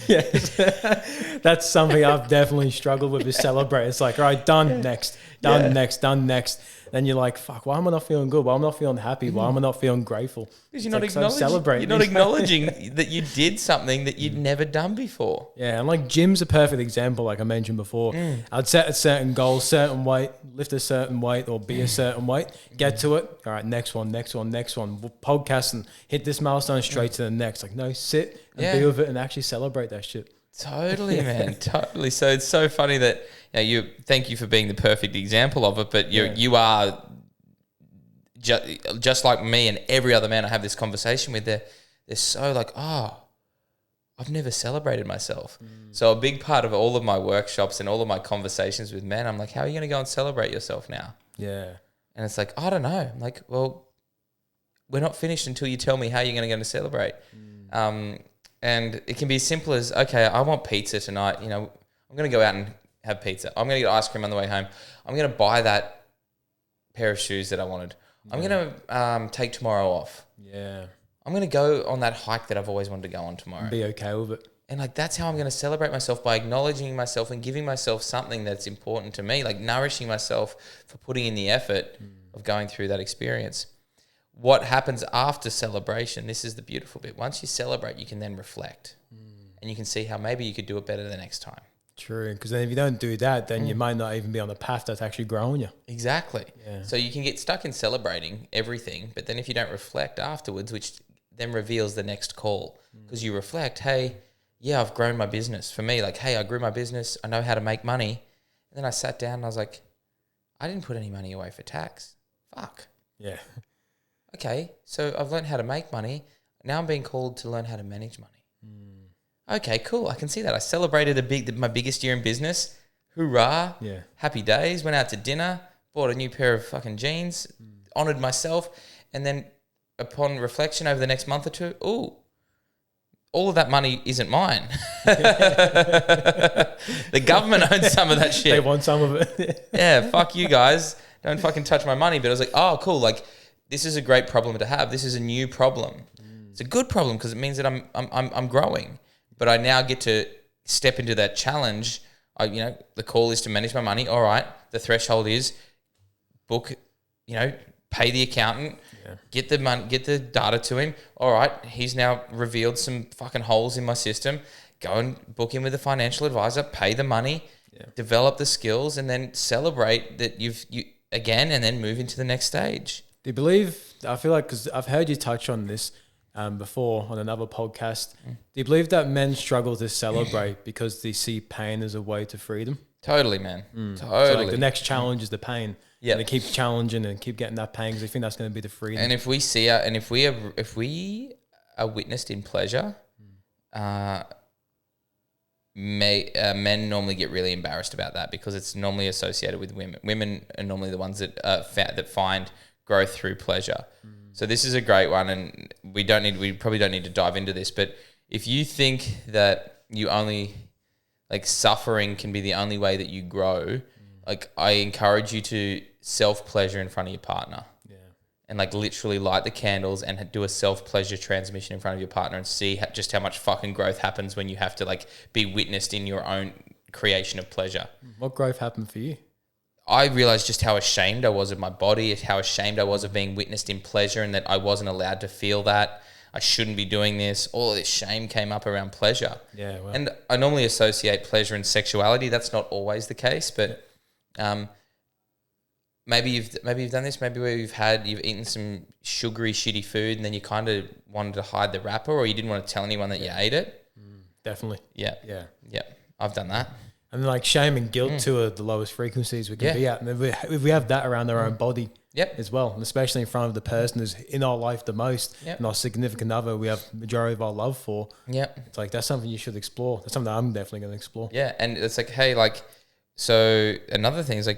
Yes. That's something I've definitely struggled with is celebrate. It's like, all right, done, next, done, next, done, next. Then you're like, fuck, why am I not feeling good? Why am I not feeling happy? Why am I not feeling grateful? Because you're not acknowledging that you did something that you'd never done before. Yeah, and like gym's a perfect example, like I mentioned before. I'd set a certain goal, certain weight, lift a certain weight or be a certain weight, get to it. All right, next one. We'll podcast and hit this milestone straight to the next. Like, no, sit and be with it and actually celebrate that shit. Totally, man. Totally. So it's so funny that thank you for being the perfect example of it, but you are just like me and every other man I have this conversation with. They're so like, oh, I've never celebrated myself. So a big part of all of my workshops and all of my conversations with men, I'm like, how are you going to go and celebrate yourself now? Yeah. And it's like, I don't know. I'm like, well, we're not finished until you tell me how you're going to go and celebrate. And it can be as simple as, okay, I want pizza tonight. I'm going to go out and have pizza. I'm going to get ice cream on the way home. I'm going to buy that pair of shoes that I wanted. I'm going to take tomorrow off. Yeah. I'm going to go on that hike that I've always wanted to go on tomorrow. Be okay with it. And like, that's how I'm going to celebrate myself, by acknowledging myself and giving myself something that's important to me, like nourishing myself for putting in the effort of going through that experience. What happens after celebration? This is the beautiful bit. Once you celebrate, you can then reflect, and you can see how maybe you could do it better the next time. True, because then if you don't do that, then you might not even be on the path that's actually growing you. Exactly. Yeah. So you can get stuck in celebrating everything, but then if you don't reflect afterwards, which then reveals the next call, because you reflect, hey, yeah, I've grown my business. For me, like, hey, I grew my business. I know how to make money. And then I sat down and I was like, I didn't put any money away for tax. Fuck. Yeah. Okay, so I've learned how to make money. Now I'm being called to learn how to manage money. Okay, cool. I can see that. I celebrated my biggest year in business. Hoorah. Yeah. Happy days. Went out to dinner. Bought a new pair of fucking jeans. Honored myself. And then upon reflection over the next month or two, all of that money isn't mine. The government owns some of that shit. They want some of it. Yeah, fuck you guys. Don't fucking touch my money. But I was like, oh, cool. Like, this is a great problem to have. This is a new problem. It's a good problem because it means that I'm growing. But I now get to step into that challenge. The call is to manage my money. All right. The threshold is book, pay the accountant, get the money, get the data to him. All right. He's now revealed some fucking holes in my system. Go and book him with a financial advisor, pay the money, develop the skills, and then celebrate that you again, and then move into the next stage. Do you believe, I feel like, because I've heard you touch on this before on another podcast, do you believe that men struggle to celebrate because they see pain as a way to freedom? Totally, man. Totally. So like the next challenge is the pain. Yeah. And they keep challenging and keep getting that pain because they think that's going to be the freedom. And if we are witnessed in pleasure, men normally get really embarrassed about that because it's normally associated with women. Women are normally the ones that find growth through pleasure. So this is a great one, and we probably don't need to dive into this, but if you think that you only suffering can be the only way that you grow, I encourage you to self-pleasure in front of your partner. Yeah. And literally light the candles and do a self-pleasure transmission in front of your partner and see just how much fucking growth happens when you have to be witnessed in your own creation of pleasure. What growth happened for you? I realized just how ashamed I was of my body, how ashamed I was of being witnessed in pleasure, and that I wasn't allowed to feel that. I shouldn't be doing this. All of this shame came up around pleasure. Yeah, well. And I normally associate pleasure and sexuality. That's not always the case, but maybe you've done this. Maybe where you've eaten some sugary, shitty food, and then you kind of wanted to hide the wrapper, or you didn't want to tell anyone that you ate it. Definitely. Yeah. I've done that. And shame and guilt too are the lowest frequencies we can be at. And if we have that around our own body as well, and especially in front of the person who's in our life the most, and our significant other, we have majority of our love for. Yeah, it's that's something you should explore. That's something I'm definitely going to explore. Yeah, and it's hey, so another thing is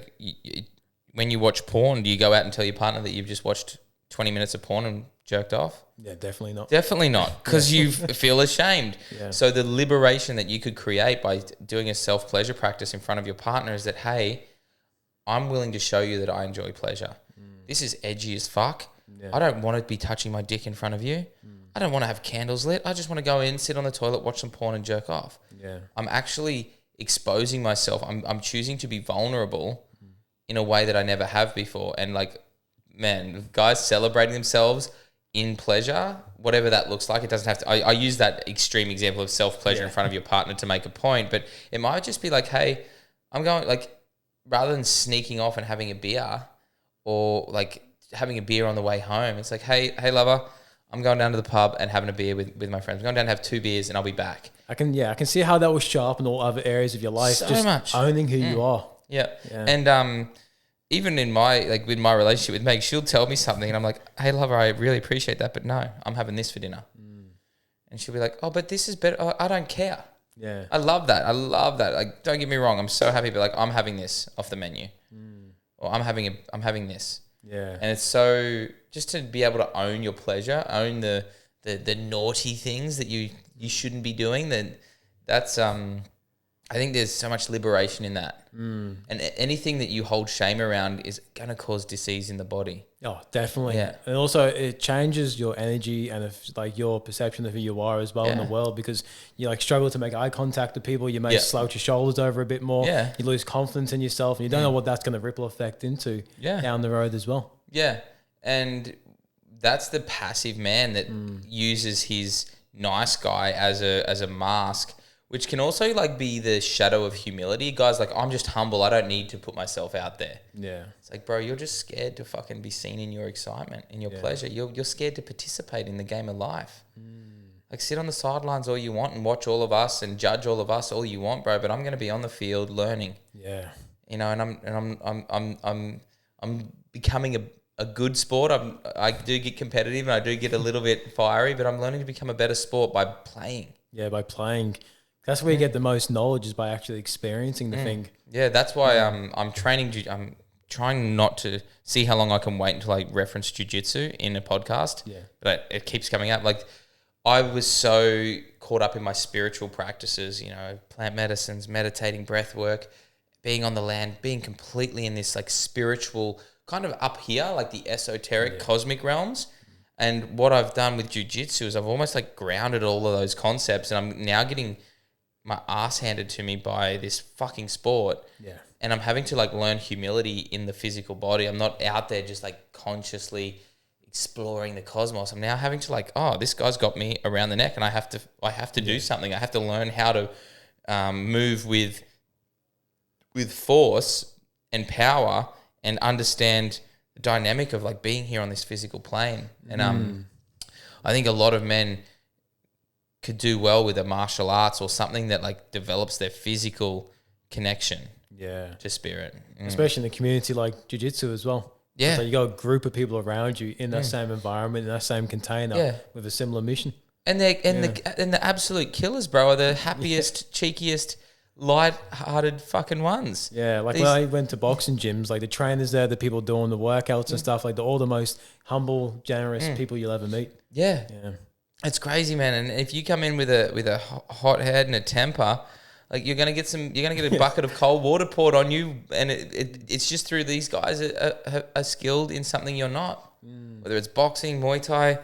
when you watch porn, do you go out and tell your partner that you've just watched 20 minutes of porn and jerked off? Yeah, definitely not. Definitely not, because you feel ashamed. Yeah. So the liberation that you could create by doing a self-pleasure practice in front of your partner is that, hey, I'm willing to show you that I enjoy pleasure. This is edgy as fuck. Yeah. I don't want to be touching my dick in front of you. I don't want to have candles lit. I just want to go in, sit on the toilet, watch some porn and jerk off. Yeah. I'm actually exposing myself. I'm choosing to be vulnerable in a way that I never have before. And man, guys celebrating themselves in pleasure, whatever that looks like, it doesn't have to. I use that extreme example of self-pleasure in front of your partner to make a point, but it might just be hey, I'm going rather than sneaking off and having a beer or having a beer on the way home, it's hey lover, I'm going down to the pub and having a beer with my friends. I'm going down to have 2 beers and I'll be back. I can see how that will show up in all other areas of your life. So just much. Owning who you are. Yeah. And even in my with my relationship with Meg, she'll tell me something and I'm hey lover, I really appreciate that, but no, I'm having this for dinner. And she'll be oh, but this is better. Oh, I don't care. Yeah. I love that. Don't get me wrong, I'm so happy, but I'm having this off the menu. Or I'm having this. Yeah. And it's so just to be able to own your pleasure, own the naughty things that you shouldn't be doing, then that's I think there's so much liberation in that. And anything that you hold shame around is going to cause disease in the body. Oh, definitely. Yeah. And also it changes your energy and your perception of who you are as well in the world, because you struggle to make eye contact with people. You may slouch your shoulders over a bit more. Yeah. You lose confidence in yourself and you don't know what that's going to ripple effect into down the road as well. Yeah. And that's the passive man that uses his nice guy as a mask, which can also like be the shadow of humility. Guys like, I'm just humble. I don't need to put myself out there. Yeah. It's like, bro, you're just scared to fucking be seen in your excitement, in your pleasure. You're scared to participate in the game of life. Like, sit on the sidelines all you want and watch all of us and judge all of us all you want, bro. But I'm going to be on the field learning. Yeah. You know, and I'm becoming a good sport. I do get competitive and I do get a little bit fiery, but I'm learning to become a better sport by playing. Yeah, by playing. That's where you get the most knowledge, is by actually experiencing the thing. Yeah, that's why I'm training. I'm trying not to see how long I can wait until I reference jiu-jitsu in a podcast. Yeah. But it keeps coming up. Like, I was so caught up in my spiritual practices, you know, plant medicines, meditating, breath work, being on the land, being completely in this like spiritual kind of up here, like the esoteric cosmic realms. And what I've done with jiu-jitsu is I've almost like grounded all of those concepts, and I'm now getting my ass handed to me by this fucking sport. Yeah. And I'm having to like learn humility in the physical body. I'm not out there just like consciously exploring the cosmos. I'm now having to like, oh, this guy's got me around the neck, and I have to do something. I have to learn how to move with force and power, and understand the dynamic of like being here on this physical plane. And I think a lot of men could do well with a martial arts or something that like develops their physical connection to spirit. Especially in a community like jiu-jitsu as well. Yeah. So you got a group of people around you in that same environment, in that same container with a similar mission. And the absolute killers, bro, are the happiest, cheekiest, light-hearted fucking ones. Yeah, like when I went to boxing gyms, like the trainers there, the people doing the workouts and stuff, like all the most humble, generous people you'll ever meet. Yeah. Yeah. It's crazy, man. And if you come in with a hot head and a temper, like you're gonna get a bucket of cold water poured on you, and it's just through these guys are skilled in something you're not. Whether it's boxing, Muay Thai,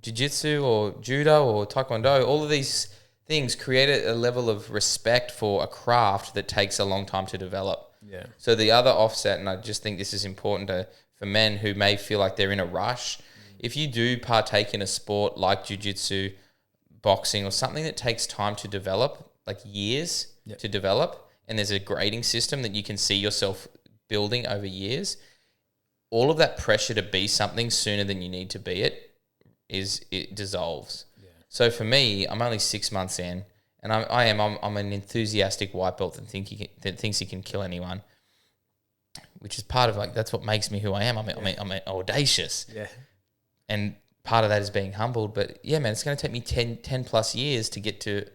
jiu-jitsu or judo or taekwondo, all of these things create a level of respect for a craft that takes a long time to develop. Yeah. So the other offset, and I just think this is important for men who may feel like they're in a rush, if you do partake in a sport like jiu-jitsu, boxing, or something that takes time to develop, like years to develop, and there's a grading system that you can see yourself building over years, all of that pressure to be something sooner than you need to be it dissolves. Yeah. So for me, I'm only 6 months in, and I'm an enthusiastic white belt that thinks he can kill anyone, which is part of like, that's what makes me who I am. I'm audacious. Yeah. And part of that is being humbled. But yeah, man, it's going to take me 10 plus years to get to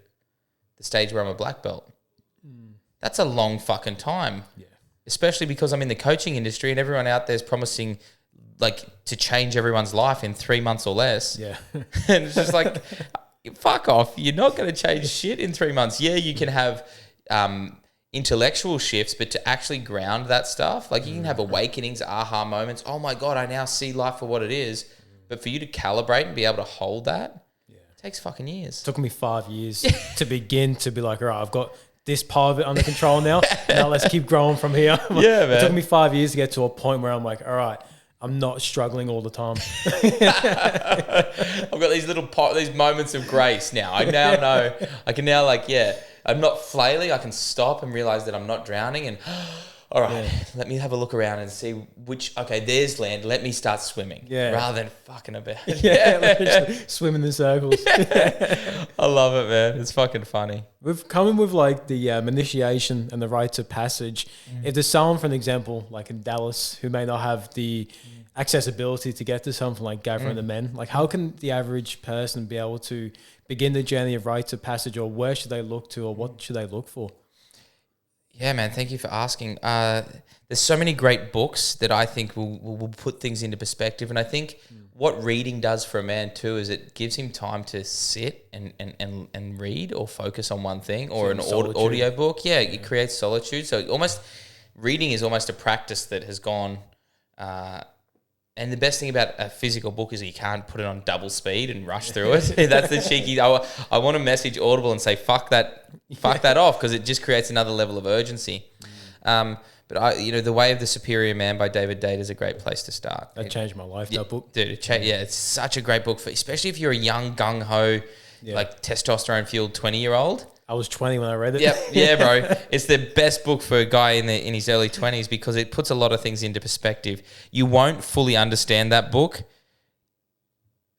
the stage where I'm a black belt. That's a long fucking time. Yeah. Especially because I'm in the coaching industry and everyone out there is promising like to change everyone's life in 3 months or less. Yeah. And it's just like, fuck off. You're not going to change shit in 3 months. Yeah, you can have intellectual shifts, but to actually ground that stuff, like you can have awakenings, aha moments. Oh my God, I now see life for what it is. But for you to calibrate and be able to hold that, takes fucking years. It took me 5 years to begin to be like, all right, I've got this part of it under control now. Now let's keep growing from here. Yeah, man. It took me 5 years to get to a point where I'm like, all right, I'm not struggling all the time. I've got these moments of grace now. I now know. I can now I'm not flailing. I can stop and realize that I'm not drowning, and all right, let me have a look around and see there's land. Let me start swimming rather than fucking about. Swim in the circles. I love it, man. It's fucking funny. We've come in with like the initiation and the rites of passage. If there's someone, for an example, like in Dallas, who may not have the accessibility to get to something like gathering the men, like how can the average person be able to begin the journey of rites of passage, or where should they look to, or what should they look for? Yeah, man. Thank you for asking. There's so many great books that I think will put things into perspective. And I think what reading does for a man too is it gives him time to sit and read or focus on one thing, or an audio book. Yeah, it creates solitude. So reading is almost a practice that has gone. And the best thing about a physical book is you can't put it on double speed and rush through it. That's the cheeky. I want to message Audible and say, fuck that off, because it just creates another level of urgency. But The Way of the Superior Man by David Data is a great place to start. That changed my life, that book. Dude, it's such a great book, especially if you're a young, gung-ho, like testosterone-fueled 20-year-old. I was 20 when I read it. Yep, yeah, bro. It's the best book for a guy in his early 20s because it puts a lot of things into perspective. You won't fully understand that book,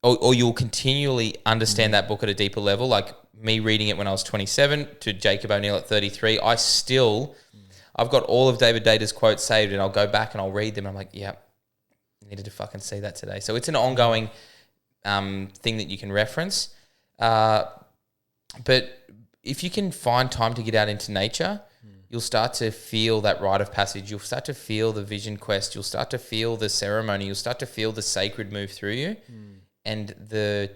or you'll continually understand that book at a deeper level. Like me reading it when I was 27 to Jacob O'Neill at 33, I've got all of David Data's quotes saved, and I'll go back and I'll read them. And I'm like, yep, needed to fucking see that today. So it's an ongoing thing that you can reference. But if you can find time to get out into nature, you'll start to feel that rite of passage. You'll start to feel the vision quest. You'll start to feel the ceremony. You'll start to feel the sacred move through you. And the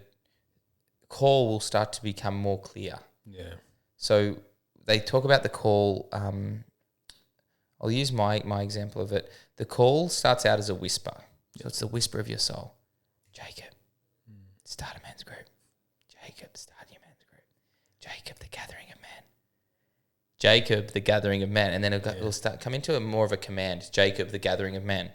call will start to become more clear. Yeah. So they talk about the call. I'll use my example of it. The call starts out as a whisper. So it's the whisper of your soul. Jacob, start a men's group. Jacob, start your men's group. Jacob, the gathering of men. Jacob, the gathering of men. And then it'll start come into more of a command. Jacob, the gathering of men.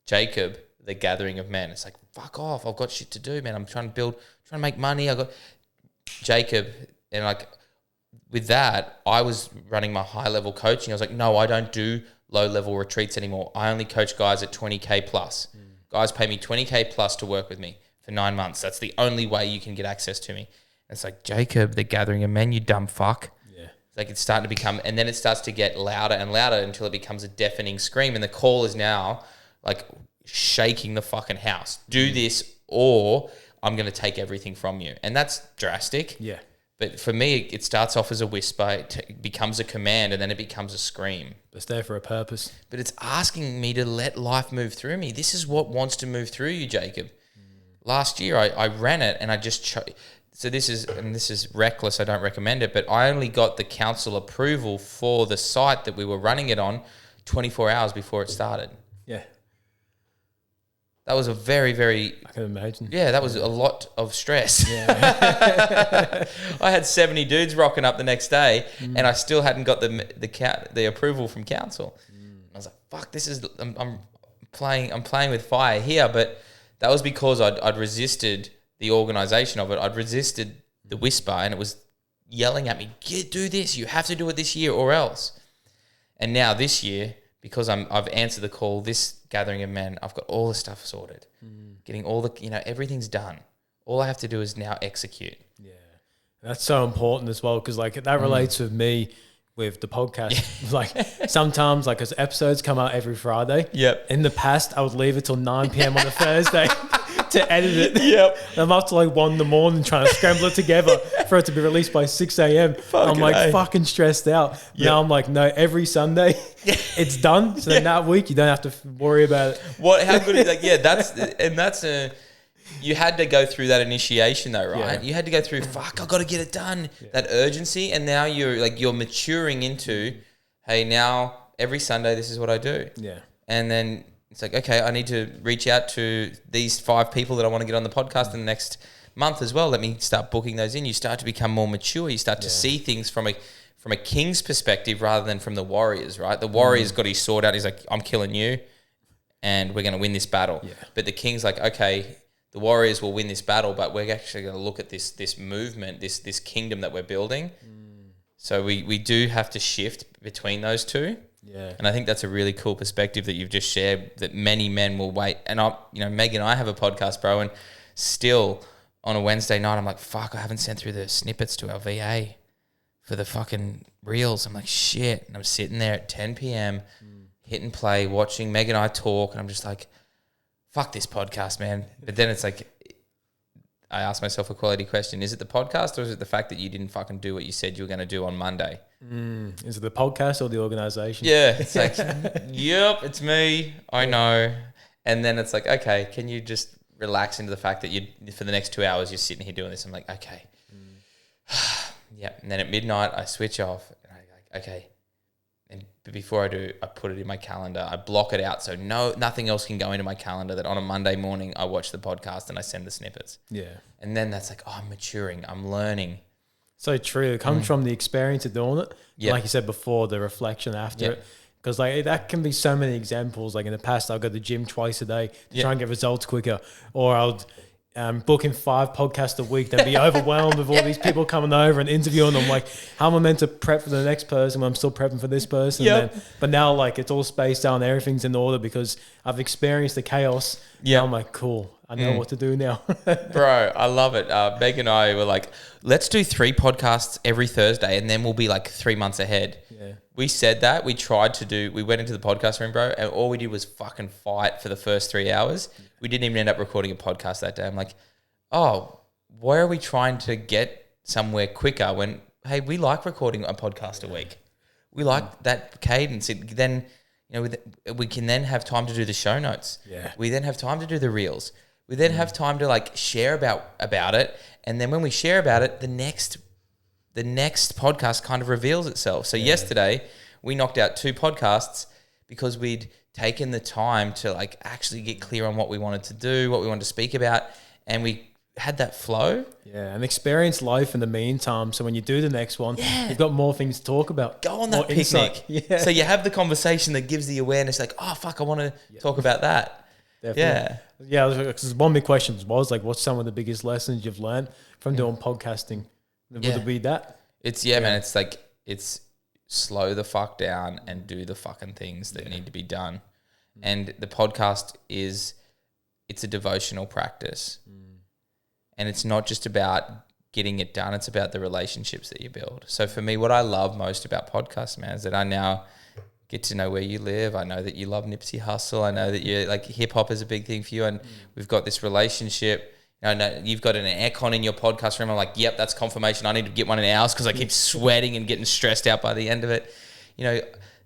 Jacob, the gathering of men. It's like, fuck off. I've got shit to do, man. I'm trying to make money. I got Jacob. And like with that, I was running my high level coaching. I was like, no, I don't do low level retreats anymore. I only coach guys at 20K plus. Guys pay me 20K plus to work with me for 9 months. That's the only way you can get access to me. And it's like, Jacob, the gathering of men, you dumb fuck. Yeah. It's like it's starting to become, and then it starts to get louder and louder until it becomes a deafening scream. And the call is now like shaking the fucking house. Do this or I'm going to take everything from you. And that's drastic. Yeah. But for me, it starts off as a whisper, it becomes a command, and then it becomes a scream. It's there for a purpose. But it's asking me to let life move through me. This is what wants to move through you, Jacob. Last year, I ran it, and I just so this is reckless. I don't recommend it, but I only got the council approval for the site that we were running it on 24 hours before it started. Yeah. That was a very, very... I can imagine. Yeah, that was a lot of stress. Yeah. I had 70 dudes rocking up the next day, and I still hadn't got the approval from council. I was like, "Fuck, this is I'm playing with fire here." But that was because I'd resisted the organisation of it. I'd resisted the whisper, and it was yelling at me, "Do this! You have to do it this year, or else." And now this year, because I've answered the call, this gathering of men, I've got all the stuff sorted, getting all the, everything's done. All I have to do is now execute. Yeah. That's so important as well. Cause like that relates with me with the podcast. Like sometimes like as episodes come out every Friday. Yep. In the past, I would leave it till 9 p.m. on a Thursday to edit it. Yep. And I'm up to like 1 a.m. trying to scramble it together for it to be released by 6 a.m. I'm like fucking stressed out. Yep. Now I'm like, no, every Sunday it's done. So then that week you don't have to worry about it. How good is that? That's you had to go through that initiation though, right? Yeah. You had to go through, fuck, I got to get it done. Yeah. That urgency. And now you're maturing into, hey, now every Sunday, this is what I do. Yeah. And then it's like, okay, I need to reach out to these 5 people that I want to get on the podcast in the next month as well. Let me start booking those in. You start to become more mature. You start to see things from a king's perspective rather than from the warrior's, right? The warrior's got his sword out. He's like, I'm killing you and we're going to win this battle. Yeah. But the king's like, okay, the warriors will win this battle, but we're actually going to look at this movement, this kingdom that we're building. So we do have to shift between those two. Yeah. And I think that's a really cool perspective that you've just shared, that many men will wait. And Meg and I have a podcast, bro, and still on a Wednesday night, I'm like, fuck, I haven't sent through the snippets to our VA for the fucking reels. I'm like, shit. And I'm sitting there at 10 p.m. hitting play, watching Meg and I talk, and I'm just like, fuck this podcast, man. But then it's like, I ask myself a quality question. Is it the podcast or is it the fact that you didn't fucking do what you said you were going to do on Monday? Is it the podcast or the organisation? Yeah. It's like, yep, it's me. I know. And then it's like, okay, can you just relax into the fact that for the next 2 hours, you're sitting here doing this? I'm like, okay. Yeah. And then at midnight, I switch off. And I'm like, okay. But before I do, I put it in my calendar. I block it out so nothing else can go into my calendar. That on a Monday morning, I watch the podcast and I send the snippets. Yeah. And then that's like, oh, I'm maturing. I'm learning. So true. It comes from the experience of doing it. Yep. Like you said before, the reflection after it. Because like that can be so many examples. Like in the past, I'll go to the gym twice a day to try and get results quicker, or I'll book in 5 podcasts a week, then be overwhelmed with all these people coming over and interviewing them. Like, how am I meant to prep for the next person when I'm still prepping for this person? Yep. But now, like, it's all spaced out and everything's in order because I've experienced the chaos. Yeah. I'm like, cool. I know what to do now. Bro, I love it. Meg and I were like, let's do 3 podcasts every Thursday and then we'll be like 3 months ahead. Yeah. We said that. We went into the podcast room, bro, and all we did was fucking fight for the first 3 hours. We didn't even end up recording a podcast that day. I'm like, oh, why are we trying to get somewhere quicker when, hey, we like recording a podcast a week. We like that cadence. Then, we can then have time to do the show notes. Yeah. We then have time to do the reels. We then have time to like share about it. And then when we share about it, the next podcast kind of reveals itself. So yesterday we knocked out 2 podcasts because we'd taken the time to like actually get clear on what we wanted to do, what we wanted to speak about. And we had that flow. Yeah, and experience life in the meantime. So when you do the next one, you've got more things to talk about. Go on that picnic. Yeah. So you have the conversation that gives the awareness like, oh, fuck, I want to talk about that. Definitely. Yeah, because one of my questions was like, what's some of the biggest lessons you've learned from doing podcasting? Would it be that? It's, man, it's like, it's slow the fuck down and do the fucking things that need to be done. And the podcast it's a devotional practice. And it's not just about getting it done. It's about the relationships that you build. So for me, what I love most about podcasts, man, is that I now get to know where you live. I know that you love Nipsey Hussle. I know that you like hip hop is a big thing for you. And we've got this relationship. I know you've got an aircon in your podcast room. I'm like, yep, that's confirmation. I need to get one in ours because I keep sweating and getting stressed out by the end of it.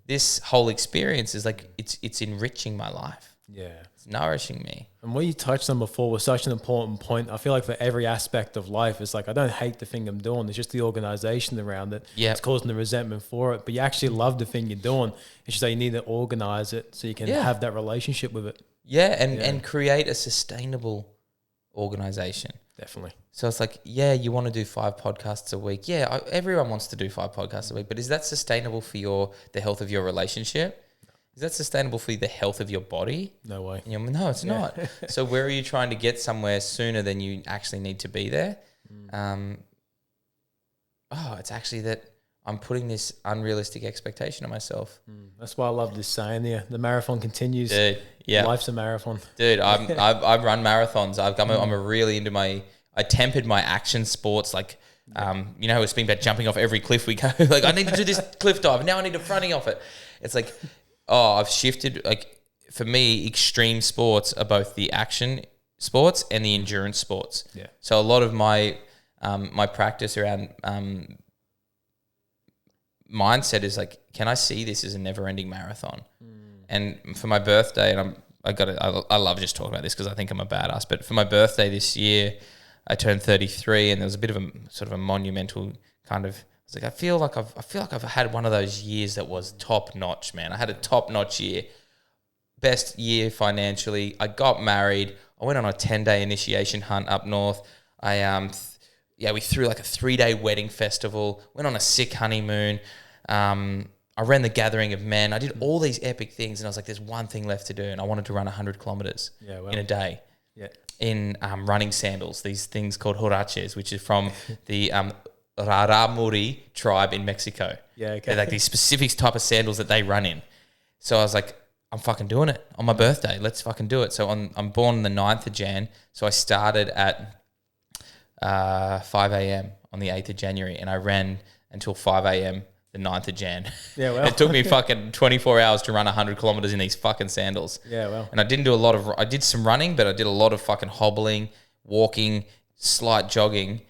This whole experience is like, it's enriching my life. Yeah. It's nourishing me. And what you touched on before was such an important point. I feel like for every aspect of life, it's like, I don't hate the thing I'm doing. It's just the organization around it. Yeah. It's causing the resentment for it. But you actually love the thing you're doing. It's just that you need to organize it so you can have that relationship with it. Yeah. And create a sustainable organization. Definitely. So it's like, you want to do 5 podcasts a week. Yeah, everyone wants to do 5 podcasts a week. But is that sustainable for the health of your relationship? Is that sustainable for the health of your body? No way. No, it's not. So where are you trying to get somewhere sooner than you actually need to be there? It's actually that I'm putting this unrealistic expectation on myself. That's why I love this saying there. The marathon continues. Dude, yeah. Life's a marathon. Dude, I've run marathons. I'm really into I tempered my action sports like, we're speaking about jumping off every cliff we go. Like, I need to do this cliff dive. Now I need to fronting off it. It's like, I've shifted. Like, for me, extreme sports are both the action sports and the endurance sports. Yeah. So a lot of my my practice around mindset is like, can I see this as a never-ending marathon? And for my birthday, and I love just talking about this because I think I'm a badass. But for my birthday this year, I turned 33, and there was a bit of a sort of a monumental kind of. It's like I feel like I've had one of those years that was top notch, man. I had a top notch year, best year financially. I got married. I went on a 10-day initiation hunt up north. We threw like a 3-day wedding festival. Went on a sick honeymoon. I ran the Gathering of Men. I did all these epic things, and I was like, "There's one thing left to do," and I wanted to run 100 kilometers in a day. Yeah. In running sandals, these things called huaraches, which is from the Raramuri tribe in Mexico. Yeah, okay. They're like these specific type of sandals that they run in. So I was like, I'm fucking doing it on my birthday. Let's fucking do it. So I'm born on the 9th of Jan. So I started at 5 a.m. on the 8th of January, and I ran until 5 a.m. the 9th of Jan. Yeah, well. It took me fucking 24 hours to run 100 kilometers in these fucking sandals. Yeah, well. And I didn't do I did some running, but I did a lot of fucking hobbling, walking, slight jogging.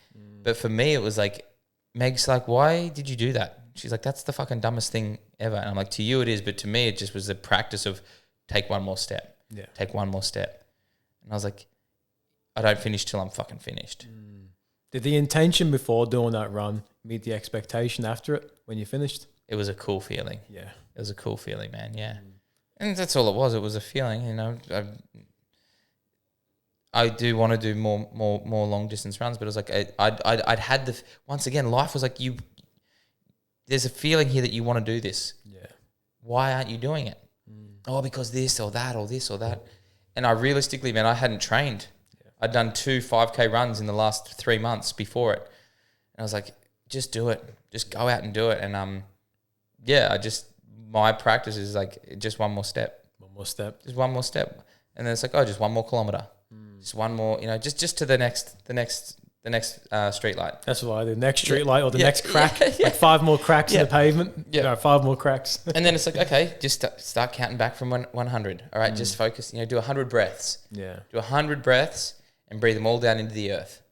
But for me, it was like, Meg's like, why did you do that? She's like, that's the fucking dumbest thing ever. And I'm like, to you it is, but to me it just was the practice of take one more step. Yeah. Take one more step. And I was like, I don't finish till I'm fucking finished. Did the intention before doing that run meet the expectation after it when you finished? It was a cool feeling. Yeah. It was a cool feeling, man. Yeah. And that's all it was. It was a feeling, I do want to do more long distance runs, but it was like I'd had once again, life was like there's a feeling here that you want to do this. Yeah. why aren't you doing it? Oh, because this or that or this or that. And I realistically, man, I hadn't trained. Yeah. I'd done 2 5K runs in the last 3 months before it. And I was like, just do it. Just go out and do it. And my practice is like just one more step. One more step. Just one more step. And then it's like, oh, just 1 more kilometer. Just one more, just to the next street light. That's what I do. Next street light or the next crack. Like 5 more cracks in the pavement. Yeah. No, 5 more cracks. And then it's like, okay, just start counting back from 100. All right, just focus, do 100 breaths. Yeah. Do 100 breaths and breathe them all down into the earth.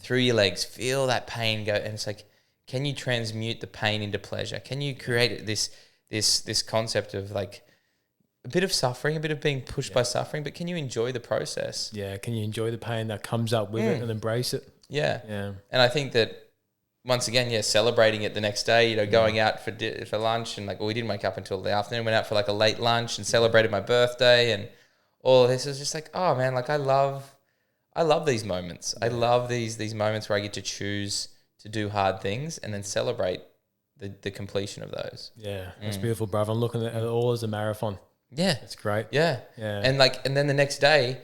Through your legs. Feel that pain go. And it's like, can you transmute the pain into pleasure? Can you create this concept of like a bit of suffering, a bit of being pushed by suffering, but can you enjoy the process? Yeah. Can you enjoy the pain that comes up with it and embrace it? Yeah. Yeah. And I think that once again, celebrating it the next day, going out for lunch and we didn't wake up until the afternoon, went out for like a late lunch and celebrated my birthday and all of this is just like, oh man, like I love these moments. I love these moments where I get to choose to do hard things and then celebrate the completion of those. Yeah. That's beautiful, brother. I'm looking at it all as a marathon. Yeah. That's great. Yeah. Yeah. And then the next day,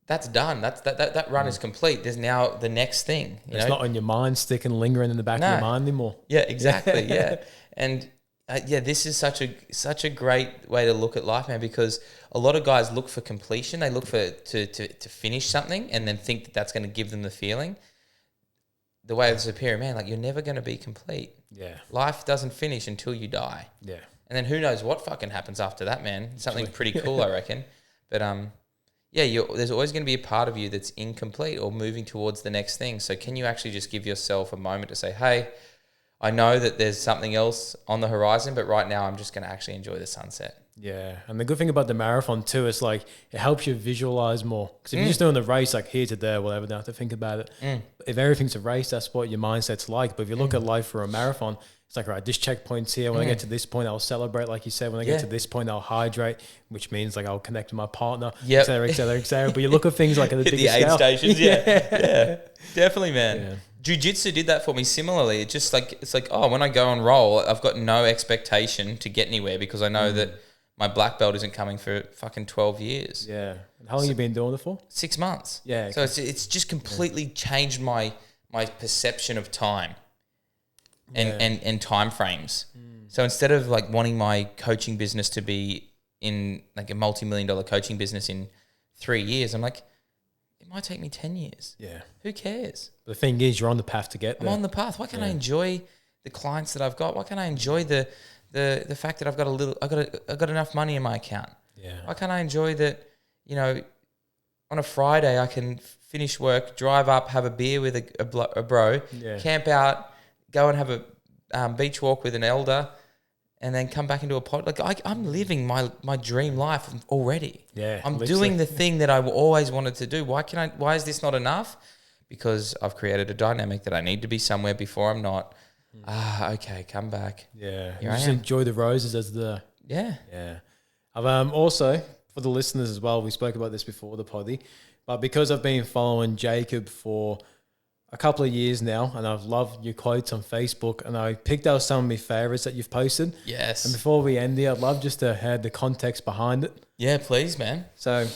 that's done. That run is complete. There's now the next thing. It's not on your mind, sticking, lingering in the back of your mind anymore. Yeah, exactly. Yeah. And this is such a great way to look at life, man, because a lot of guys look for completion. They look for to finish something and then think that that's going to give them the feeling. The way of the superior man, like you're never going to be complete. Yeah. Life doesn't finish until you die. Yeah. And then who knows what fucking happens after that, man. Something pretty cool, I reckon. But there's always going to be a part of you that's incomplete or moving towards the next thing. So can you actually just give yourself a moment to say, hey, I know that there's something else on the horizon, but right now I'm just going to actually enjoy the sunset. Yeah. And the good thing about the marathon too is like it helps you visualize more. Because if you're just doing the race, like here to there, whatever, don't have to think about it. If everything's a race, that's what your mindset's like. But if you look at life for a marathon, it's like, all right, this checkpoint's here. When I get to this point, I'll celebrate, like you said. When I get to this point, I'll hydrate, which means like I'll connect with my partner, et cetera, et cetera, et cetera. But you look at things like at the bigger aid scale. Stations, yeah. Definitely, man. Yeah. Jiu-jitsu did that for me similarly. It's like, oh, when I go and roll, I've got no expectation to get anywhere because I know that my black belt isn't coming for fucking 12 years. Yeah. And how long you been doing it for? 6 months. Yeah. So it's just completely changed my perception of time and time frames. So instead of like wanting my coaching business to be in like a multi-million-dollar coaching business in 3 years, I'm like, it might take me 10 years. Yeah. Who cares? But the thing is, you're on the path to get there. I'm on the path. Why can't I enjoy the clients that I've got? Why can't I enjoy the fact that I've got enough money in my account? Yeah. Why can't I enjoy that, on a Friday I can finish work, drive up, have a beer with a bro, camp out, go and have a beach walk with an elder, and then come back into a pod. Like I'm living my dream life already. Yeah, I'm doing the thing that I always wanted to do. Why is this not enough? Because I've created a dynamic that I need to be somewhere before I'm not. Okay, come back. Yeah, you just enjoy the roses as the yeah. I've also, for the listeners as well, we spoke about this before the poddy, but because I've been following Jacob for a couple of years now, and I've loved your quotes on Facebook, and I picked out some of my favorites that you've posted. Yes. And before we end here, I'd love just to have the context behind it. Yeah, please, man. So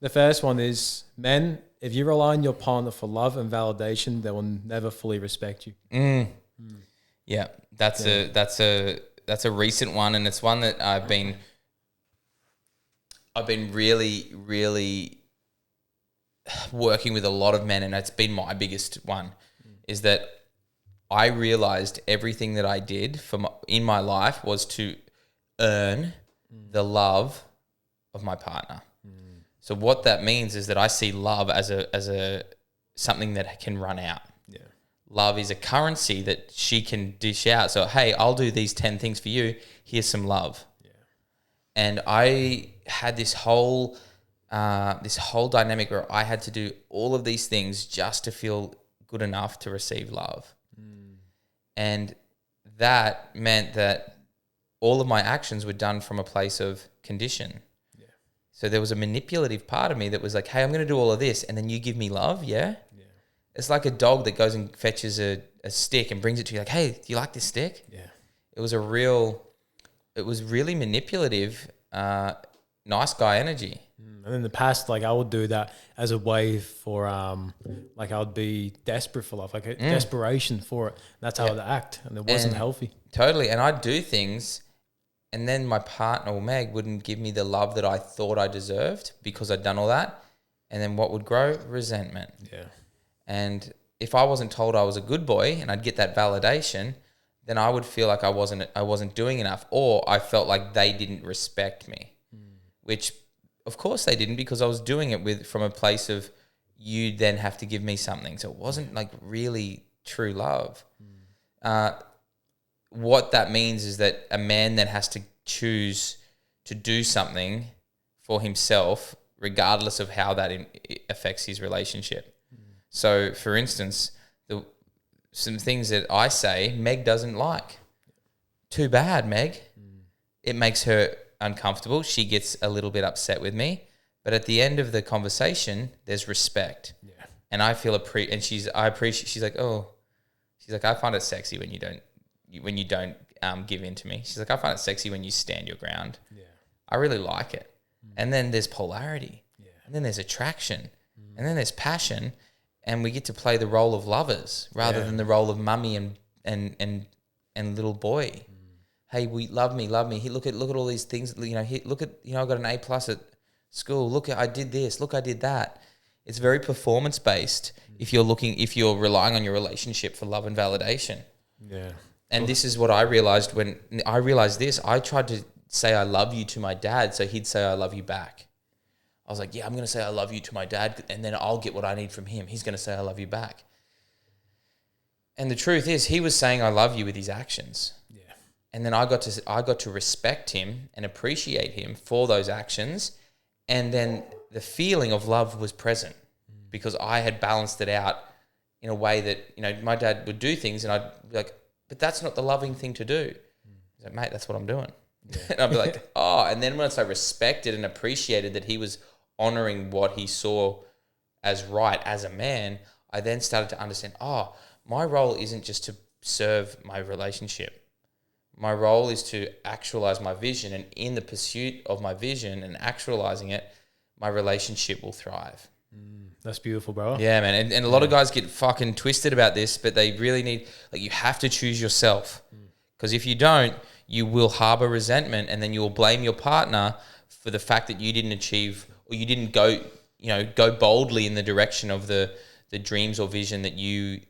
the first one is, men, if you rely on your partner for love and validation, they will never fully respect you. Yeah, that's a recent one, and it's one that I've been really, really working with a lot of men, and it's been my biggest one, is that I realized everything that I did in my life was to earn the love of my partner. So what that means is that I see love as a something that can run out. Yeah. Love is a currency that she can dish out. So, hey, I'll do these 10 things for you. Here's some love. Yeah. And I had this whole dynamic where I had to do all of these things just to feel good enough to receive love. And that meant that all of my actions were done from a place of condition. Yeah. So there was a manipulative part of me that was like, hey, I'm going to do all of this and then you give me love, yeah? It's like a dog that goes and fetches a stick and brings it to you like, hey, do you like this stick? Yeah. It was a real it was really manipulative, nice guy energy. And in the past, like I would do that as a way for, like I would be desperate for love, like a desperation for it. That's how I'd act, and it wasn't healthy. Totally. And I'd do things, and then my partner or Meg wouldn't give me the love that I thought I deserved because I'd done all that. And then what would grow? Resentment. Yeah. And if I wasn't told I was a good boy and I'd get that validation, then I would feel like I wasn't doing enough, or I felt like they didn't respect me, which of course they didn't, because I was doing it from a place of you then have to give me something. So it wasn't like really true love. What that means is that a man then has to choose to do something for himself, regardless of how that affects his relationship. So, for instance, some things that I say, Meg doesn't like. Too bad, Meg. It makes her uncomfortable. She gets a little bit upset with me. But at the end of the conversation, there's respect. Yeah. And I feel she's like, I find it sexy when you don't give in to me. She's like, I find it sexy when you stand your ground. Yeah. I really like it. And then there's polarity. Yeah. And then there's attraction. And then there's passion. And we get to play the role of lovers rather than the role of mummy and little boy. Hey, love me. Hey, look at all these things. I got an A+ at school. Look, I did this. Look, I did that. It's very performance based. If you're relying on your relationship for love and validation. Yeah. And this is what I realized when I realized this. I tried to say I love you to my dad, so he'd say I love you back. I was like, yeah, I'm going to say I love you to my dad, and then I'll get what I need from him. He's going to say I love you back. And the truth is, he was saying I love you with his actions. Yeah. And then I got to respect him and appreciate him for those actions. And then the feeling of love was present because I had balanced it out in a way that, my dad would do things and I'd be like, but that's not the loving thing to do. He's like, mate, that's what I'm doing. Yeah. And I'd be like, oh. And then once I respected and appreciated that he was honoring what he saw as right as a man, I then started to understand, my role isn't just to serve my relationship. My role is to actualize my vision, and in the pursuit of my vision and actualizing it, my relationship will thrive. That's beautiful, bro. Yeah, man. And a lot of guys get fucking twisted about this, but they really need, you have to choose yourself. Because if you don't, you will harbor resentment, and then you will blame your partner for the fact that you didn't achieve, or you didn't go boldly in the direction of the dreams or vision that you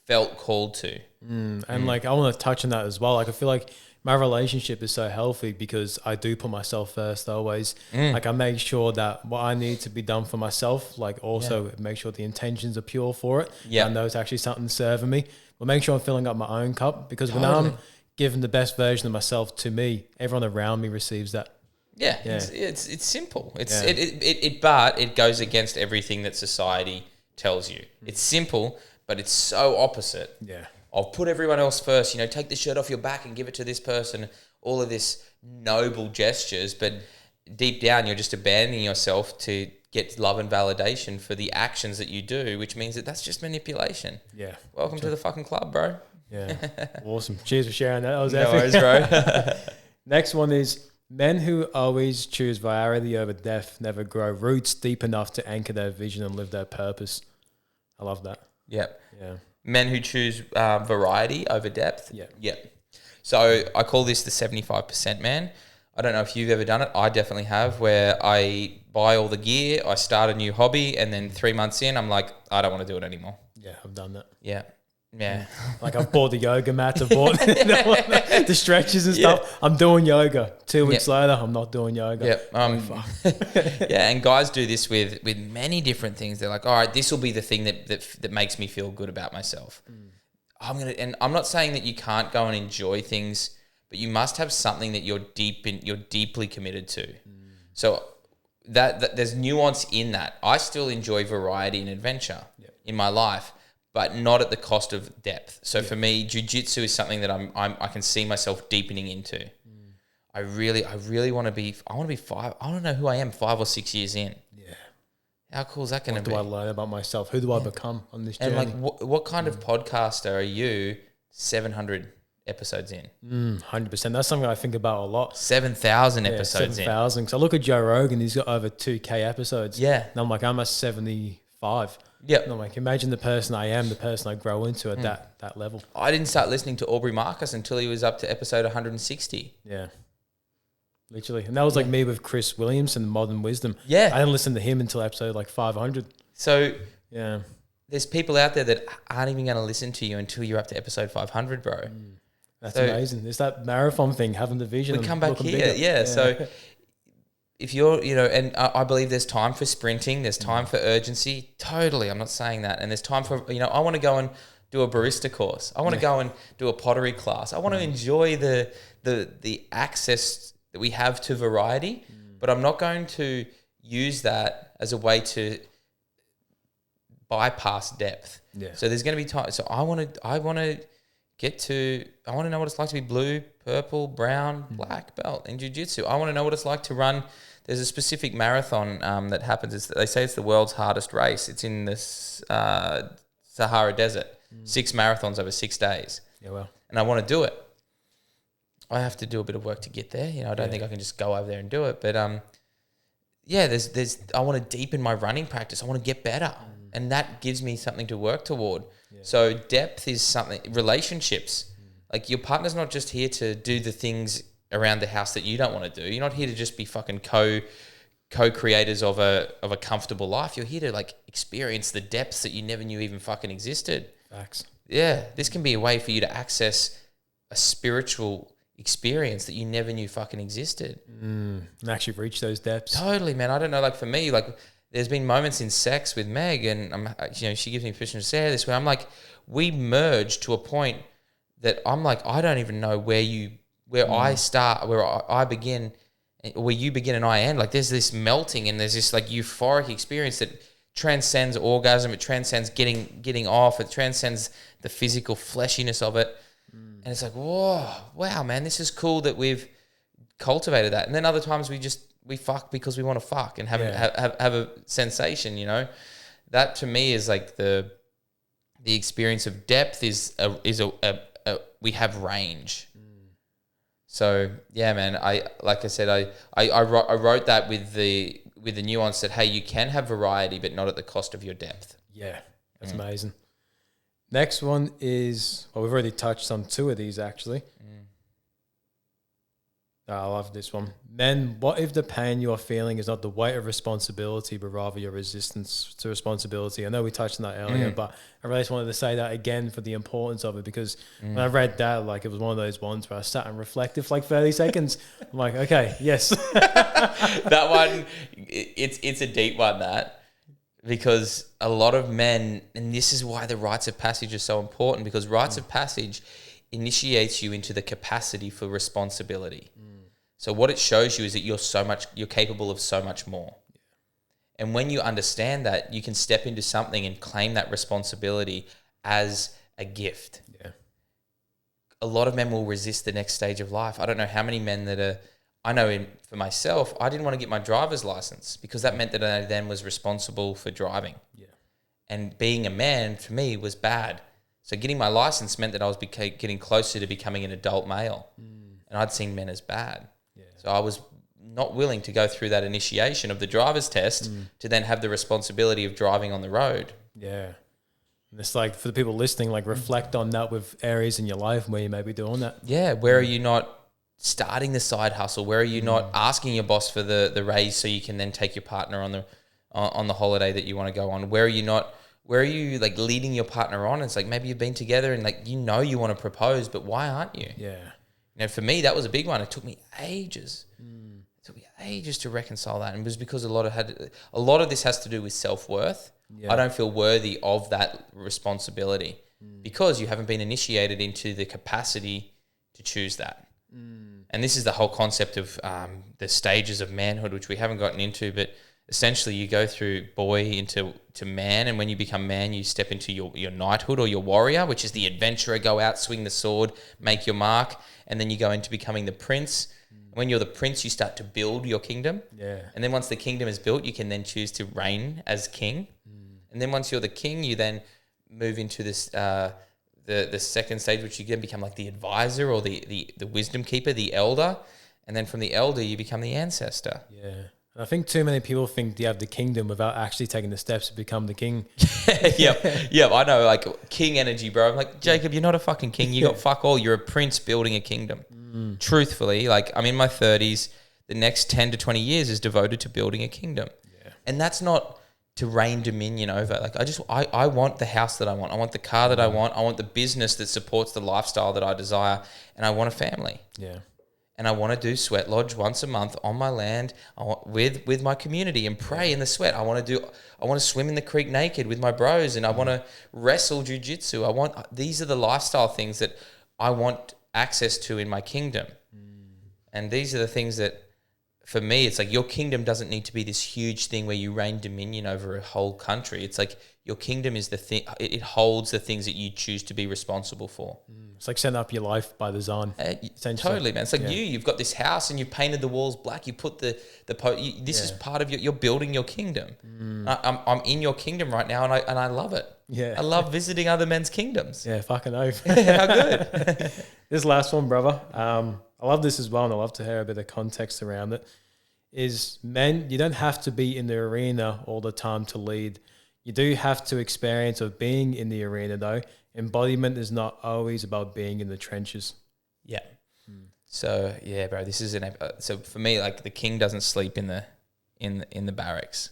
felt called to. And I want to touch on that as well. I feel like my relationship is so healthy because I do put myself first always. I make sure that what I need to be done for myself, also make sure the intentions are pure for it. Yeah. I know it's actually something serving me. But make sure I'm filling up my own cup, because when I'm giving the best version of myself to me, everyone around me receives that. Yeah. It's simple. But it goes against everything that society tells you. It's simple, but it's so opposite. Yeah. I'll put everyone else first, take the shirt off your back and give it to this person, all of this noble gestures, but deep down you're just abandoning yourself to get love and validation for the actions that you do, which means that that's just manipulation. Yeah. Welcome to the fucking club, bro. Yeah. Awesome. Cheers for sharing that. That was epic. No worries, bro. Next one is, men who always choose variety over depth never grow roots deep enough to anchor their vision and live their purpose. I love that. Yep. Yeah. Men who choose variety over depth. Yeah. Yep. So I call this the 75% man. I don't know if you've ever done it. I definitely have, where I buy all the gear, I start a new hobby, and then 3 months in, I'm like, I don't want to do it anymore. Yeah, I've done that. Yeah. Yeah. I've bought the yoga mats, I've bought the stretches and stuff. I'm doing yoga. 2 weeks later, I'm not doing yoga. Yeah, and guys do this with many different things. They're like, all right, this will be the thing that makes me feel good about myself. And I'm not saying that you can't go and enjoy things, but you must have something that you're deeply committed to. So that there's nuance in that. I still enjoy variety and adventure in my life, but not at the cost of depth. So for me, jiu-jitsu is something that I can see myself deepening into. I really want to be. I want to be five. I don't know who I am 5 or 6 years in. Yeah. How cool is that going to be? What do I learn about myself? Who do I become on this journey? And what kind of podcaster are you 700 episodes in. 100%. That's something I think about a lot. 7,000 episodes 7,000. Because I look at Joe Rogan, he's got over 2K episodes. Yeah. And I'm like, I'm at 75. Yep. And I'm like, imagine the person I am, the person I grow into at that level. I didn't start listening to Aubrey Marcus until he was up to episode 160. Yeah. Literally. And that was like me with Chris Williamson, Modern Wisdom. Yeah. I didn't listen to him until episode like 500. So Yeah. there's people out there that aren't even going to listen to you until you're up to episode 500, bro. That's amazing. It's that marathon thing, having the vision. We come back here. Yeah. So if you're, and I believe there's time for sprinting, there's time for urgency. Totally. I'm not saying that. And there's time for, I want to go and do a barista course. I want to go and do a pottery class. I want to enjoy the access that we have to variety, but I'm not going to use that as a way to bypass depth. Yeah. So there's going to be time. So I want to know what it's like to be blue, purple, brown, black belt in jiu-jitsu. I want to know what it's like to run. There's a specific marathon that happens. They say it's the world's hardest race. It's in the Sahara Desert. 6 marathons over 6 days. Yeah, well. And I want to do it. I have to do a bit of work to get there. I don't think I can just go over there and do it. But there's I want to deepen my running practice. I want to get better. And that gives me something to work toward. Yeah. So depth is something, relationships. Like your partner's not just here to do the things around the house that you don't want to do. You're not here to just be fucking co-creators of a comfortable life. You're here to like experience the depths that you never knew even fucking existed. Facts. Yeah. This can be a way for you to access a spiritual experience that you never knew fucking existed. And actually reach those depths. Totally, man. I don't know, like for me, like there's been moments in sex with Meg and she gives me permission to say this, where I'm like, we merge to a point that I'm like, I don't even know where I start, where I begin, where you begin and I end. Like there's this melting and there's this like euphoric experience that transcends orgasm. It transcends getting off. It transcends the physical fleshiness of it. And it's like, whoa, wow, man, this is cool that we've cultivated that. And then other times we fuck because we want to fuck and have a sensation, That to me is like the experience of depth is we have range. So yeah, man, I wrote that with the nuance that, hey, you can have variety, but not at the cost of your depth. Yeah, that's amazing. Next one is, we've already touched on 2 of these actually. I love this one. Men, what if the pain you are feeling is not the weight of responsibility, but rather your resistance to responsibility? I know we touched on that earlier, but I really just wanted to say that again for the importance of it, because when I read that, like it was one of those ones where I sat and reflected for like 30 seconds. I'm like, okay, yes. That one, it's a deep one, that, because a lot of men, and this is why the rites of passage are so important, because rites of passage initiates you into the capacity for responsibility. So what it shows you is that you're capable of so much more. Yeah. And when you understand that, you can step into something and claim that responsibility as a gift. Yeah. A lot of men will resist the next stage of life. I don't know how many men for myself, I didn't want to get my driver's license because that meant that I then was responsible for driving. Yeah. And being a man for me was bad. So getting my license meant that I was getting closer to becoming an adult male. And I'd seen men as bad. Yeah. So I was not willing to go through that initiation of the driver's test to then have the responsibility of driving on the road. Yeah. And it's like, for the people listening, like reflect on that with areas in your life where you may be doing that. Yeah. Where are you not starting the side hustle? Where are you not asking your boss for the raise so you can then take your partner on the holiday that you want to go on? Where are you like leading your partner on? It's like, maybe you've been together and like, you want to propose, but why aren't you? Yeah. For me, that was a big one. It took me ages. It took me ages to reconcile that. And it was because a lot of this has to do with self-worth. Yeah. I don't feel worthy of that responsibility because you haven't been initiated into the capacity to choose that. And this is the whole concept of the stages of manhood, which we haven't gotten into, but essentially you go through boy into man, and when you become man, you step into your knighthood or your warrior, which is the adventurer, go out, swing the sword, make your mark, and then you go into becoming the prince. When you're the prince, you start to build your kingdom. Yeah. And then once the kingdom is built, you can then choose to reign as king. And then once you're the king, you then move into this the second stage, which you then become like the advisor or the wisdom keeper, the elder. And then from the elder, you become the ancestor. Yeah. And I think too many people think you have the kingdom without actually taking the steps to become the king. Yeah, I know, like king energy, bro. I'm like, Jacob, you're not a fucking king. You got fuck all. You're a prince building a kingdom. Truthfully, like I'm in my 30s. The next 10 to 20 years is devoted to building a kingdom. Yeah. And that's not to reign dominion over. Like I want the house that I want. I want the car that I want. I want the business that supports the lifestyle that I desire. And I want a family. Yeah. And I want to do sweat lodge once a month on my land with my community and pray in the sweat. I want to swim in the creek naked with my bros, and I want to wrestle jujitsu. These are the lifestyle things that I want access to in my kingdom. And these are the things that, for me, it's like your kingdom doesn't need to be this huge thing where you reign dominion over a whole country. It's like your kingdom is the thing. It holds the things that you choose to be responsible for. It's like setting up your life by design. Totally, man. It's like you've got this house and you painted the walls black. You put this is part of you're building your kingdom. I'm in your kingdom right now, and I love it. Yeah. I love visiting other men's kingdoms. Yeah, fucking oath. How good. This last one, brother. I love this as well, and I love to hear a bit of context around it. Is men, you don't have to be in the arena all the time to lead. You do have to experience of being in the arena, though. Embodiment is not always about being in the trenches. Yeah. So yeah, bro, this is so for me, like the king doesn't sleep in the barracks.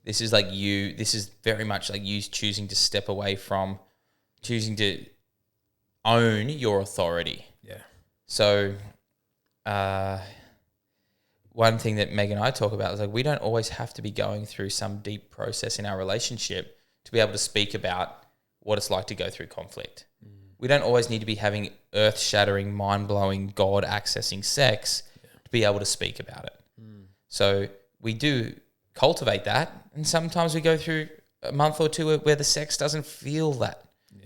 This is like you. This is very much like you choosing to step away from, choosing to own your authority. Yeah. So, one thing that Meg and I talk about is like we don't always have to be going through some deep process in our relationship to be able to speak about what it's like to go through conflict. We don't always need to be having earth-shattering, mind-blowing, God-accessing sex to be able to speak about it. So we do cultivate that, and sometimes we go through a month or two where the sex doesn't feel that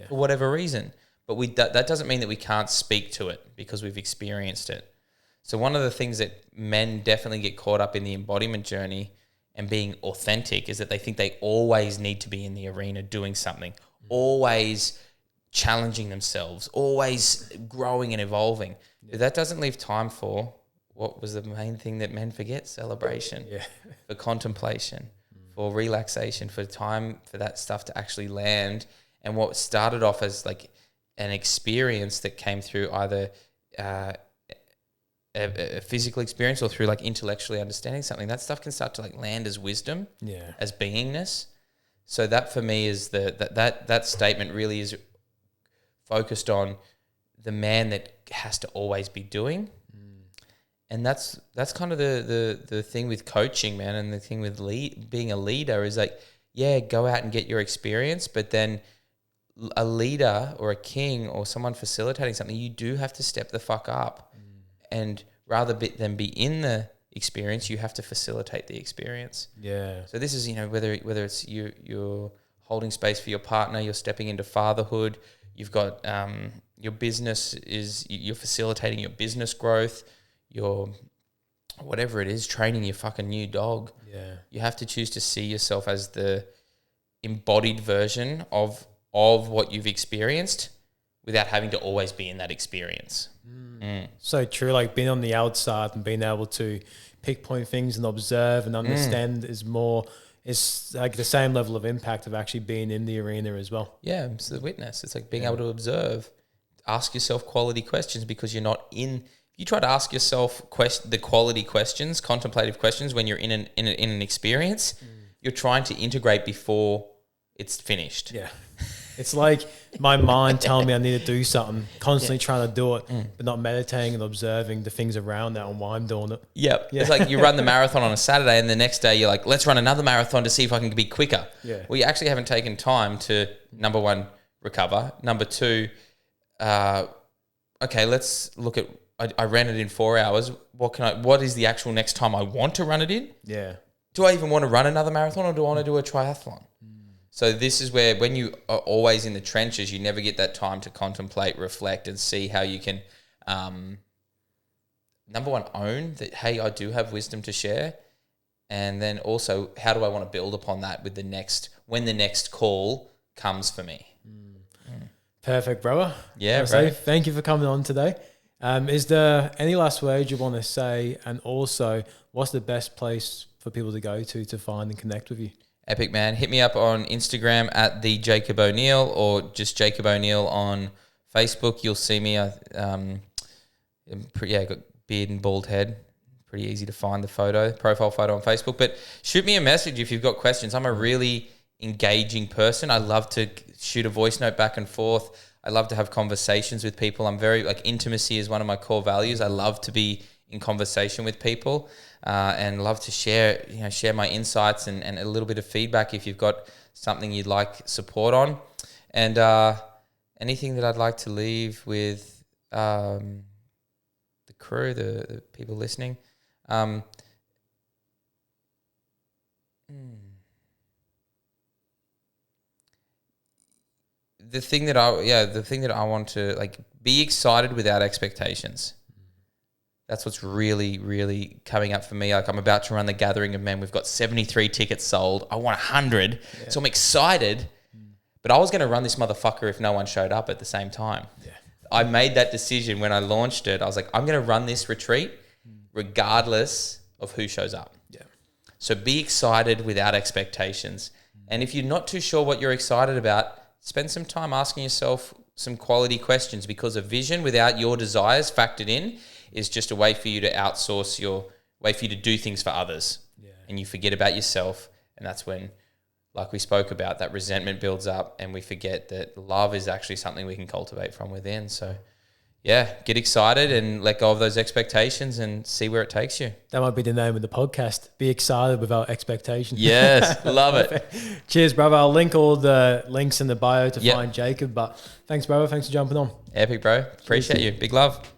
for whatever reason. But that doesn't mean that we can't speak to it because we've experienced it. So one of the things that men definitely get caught up in the embodiment journey and being authentic is that they think they always need to be in the arena doing something, always challenging themselves, always growing and evolving. But that doesn't leave time for what was the main thing that men forget: celebration, for contemplation, for relaxation, for time for that stuff to actually land. And what started off as like an experience that came through either a physical experience or through like intellectually understanding something, that stuff can start to like land as wisdom, as beingness. So that for me is that statement really is focused on the man that has to always be doing. And that's kind of the thing with coaching, man, and the thing with being a leader is like, go out and get your experience, but then a leader or a king or someone facilitating something, you do have to step the fuck up. And rather than be in the experience, you have to facilitate the experience. Yeah. So this is, whether it's you're holding space for your partner, you're stepping into fatherhood, you've got your business you're facilitating your business growth, you're whatever it is, training your fucking new dog. Yeah. You have to choose to see yourself as the embodied version of what you've experienced without having to always be in that experience. So true, like being on the outside and being able to pinpoint things and observe and understand is like the same level of impact of actually being in the arena as well. Yeah, it's the witness. It's like being able to observe, ask yourself quality questions, because you're not in. If you try to ask yourself the quality questions, contemplative questions, when you're in an experience, you're trying to integrate before it's finished. Yeah. It's like my mind telling me I need to do something, constantly trying to do it, but not meditating and observing the things around that and why I'm doing it. Yep. Yeah. It's like you run the marathon on a Saturday and the next day you're like, let's run another marathon to see if I can be quicker. Yeah. Well, you actually haven't taken time to, number one, recover. Number two, okay, let's look at, I ran it in 4 hours. What is the actual next time I want to run it in? Yeah. Do I even want to run another marathon, or do I want to do a triathlon? So this is where, when you are always in the trenches, you never get that time to contemplate, reflect, and see how you can, number one, own that, hey, I do have wisdom to share. And then also, how do I want to build upon that with when the next call comes for me? Perfect, brother. Yeah, So bro. thank you for coming on today. Is there any last words you want to say? And also, what's the best place for people to go to find and connect with you? Epic, man. Hit me up on Instagram at the Jacob O'Neill or just Jacob O'Neill on Facebook. You'll see me. I'm got beard and bald head. Pretty easy to find the profile photo on Facebook. But shoot me a message if you've got questions. I'm a really engaging person. I love to shoot a voice note back and forth. I love to have conversations with people. I'm very, intimacy is one of my core values. I love to be in conversation with people and love to share my insights and a little bit of feedback if you've got something you'd like support on. And anything that I'd like to leave with the crew, the people listening. The thing that I want to be excited without expectations. That's what's really, really coming up for me. I'm about to run the Gathering of Men. We've got 73 tickets sold. I want 100. Yeah. So I'm excited, but I was going to run this motherfucker if no one showed up at the same time. Yeah. I made that decision when I launched it. I was like, I'm going to run this retreat regardless of who shows up. Yeah. So be excited without expectations. And if you're not too sure what you're excited about, spend some time asking yourself some quality questions, because a vision without your desires factored in is just a way for you to outsource way for you to do things for others. Yeah. And you forget about yourself. And that's when, like we spoke about, that resentment builds up and we forget that love is actually something we can cultivate from within. So yeah, get excited and let go of those expectations and see where it takes you. That might be the name of the podcast. Be excited without expectation. Yes, love it. Cheers, brother. I'll link all the links in the bio to find Jacob. But thanks, brother. Thanks for jumping on. Epic, bro. Appreciate you. Big love.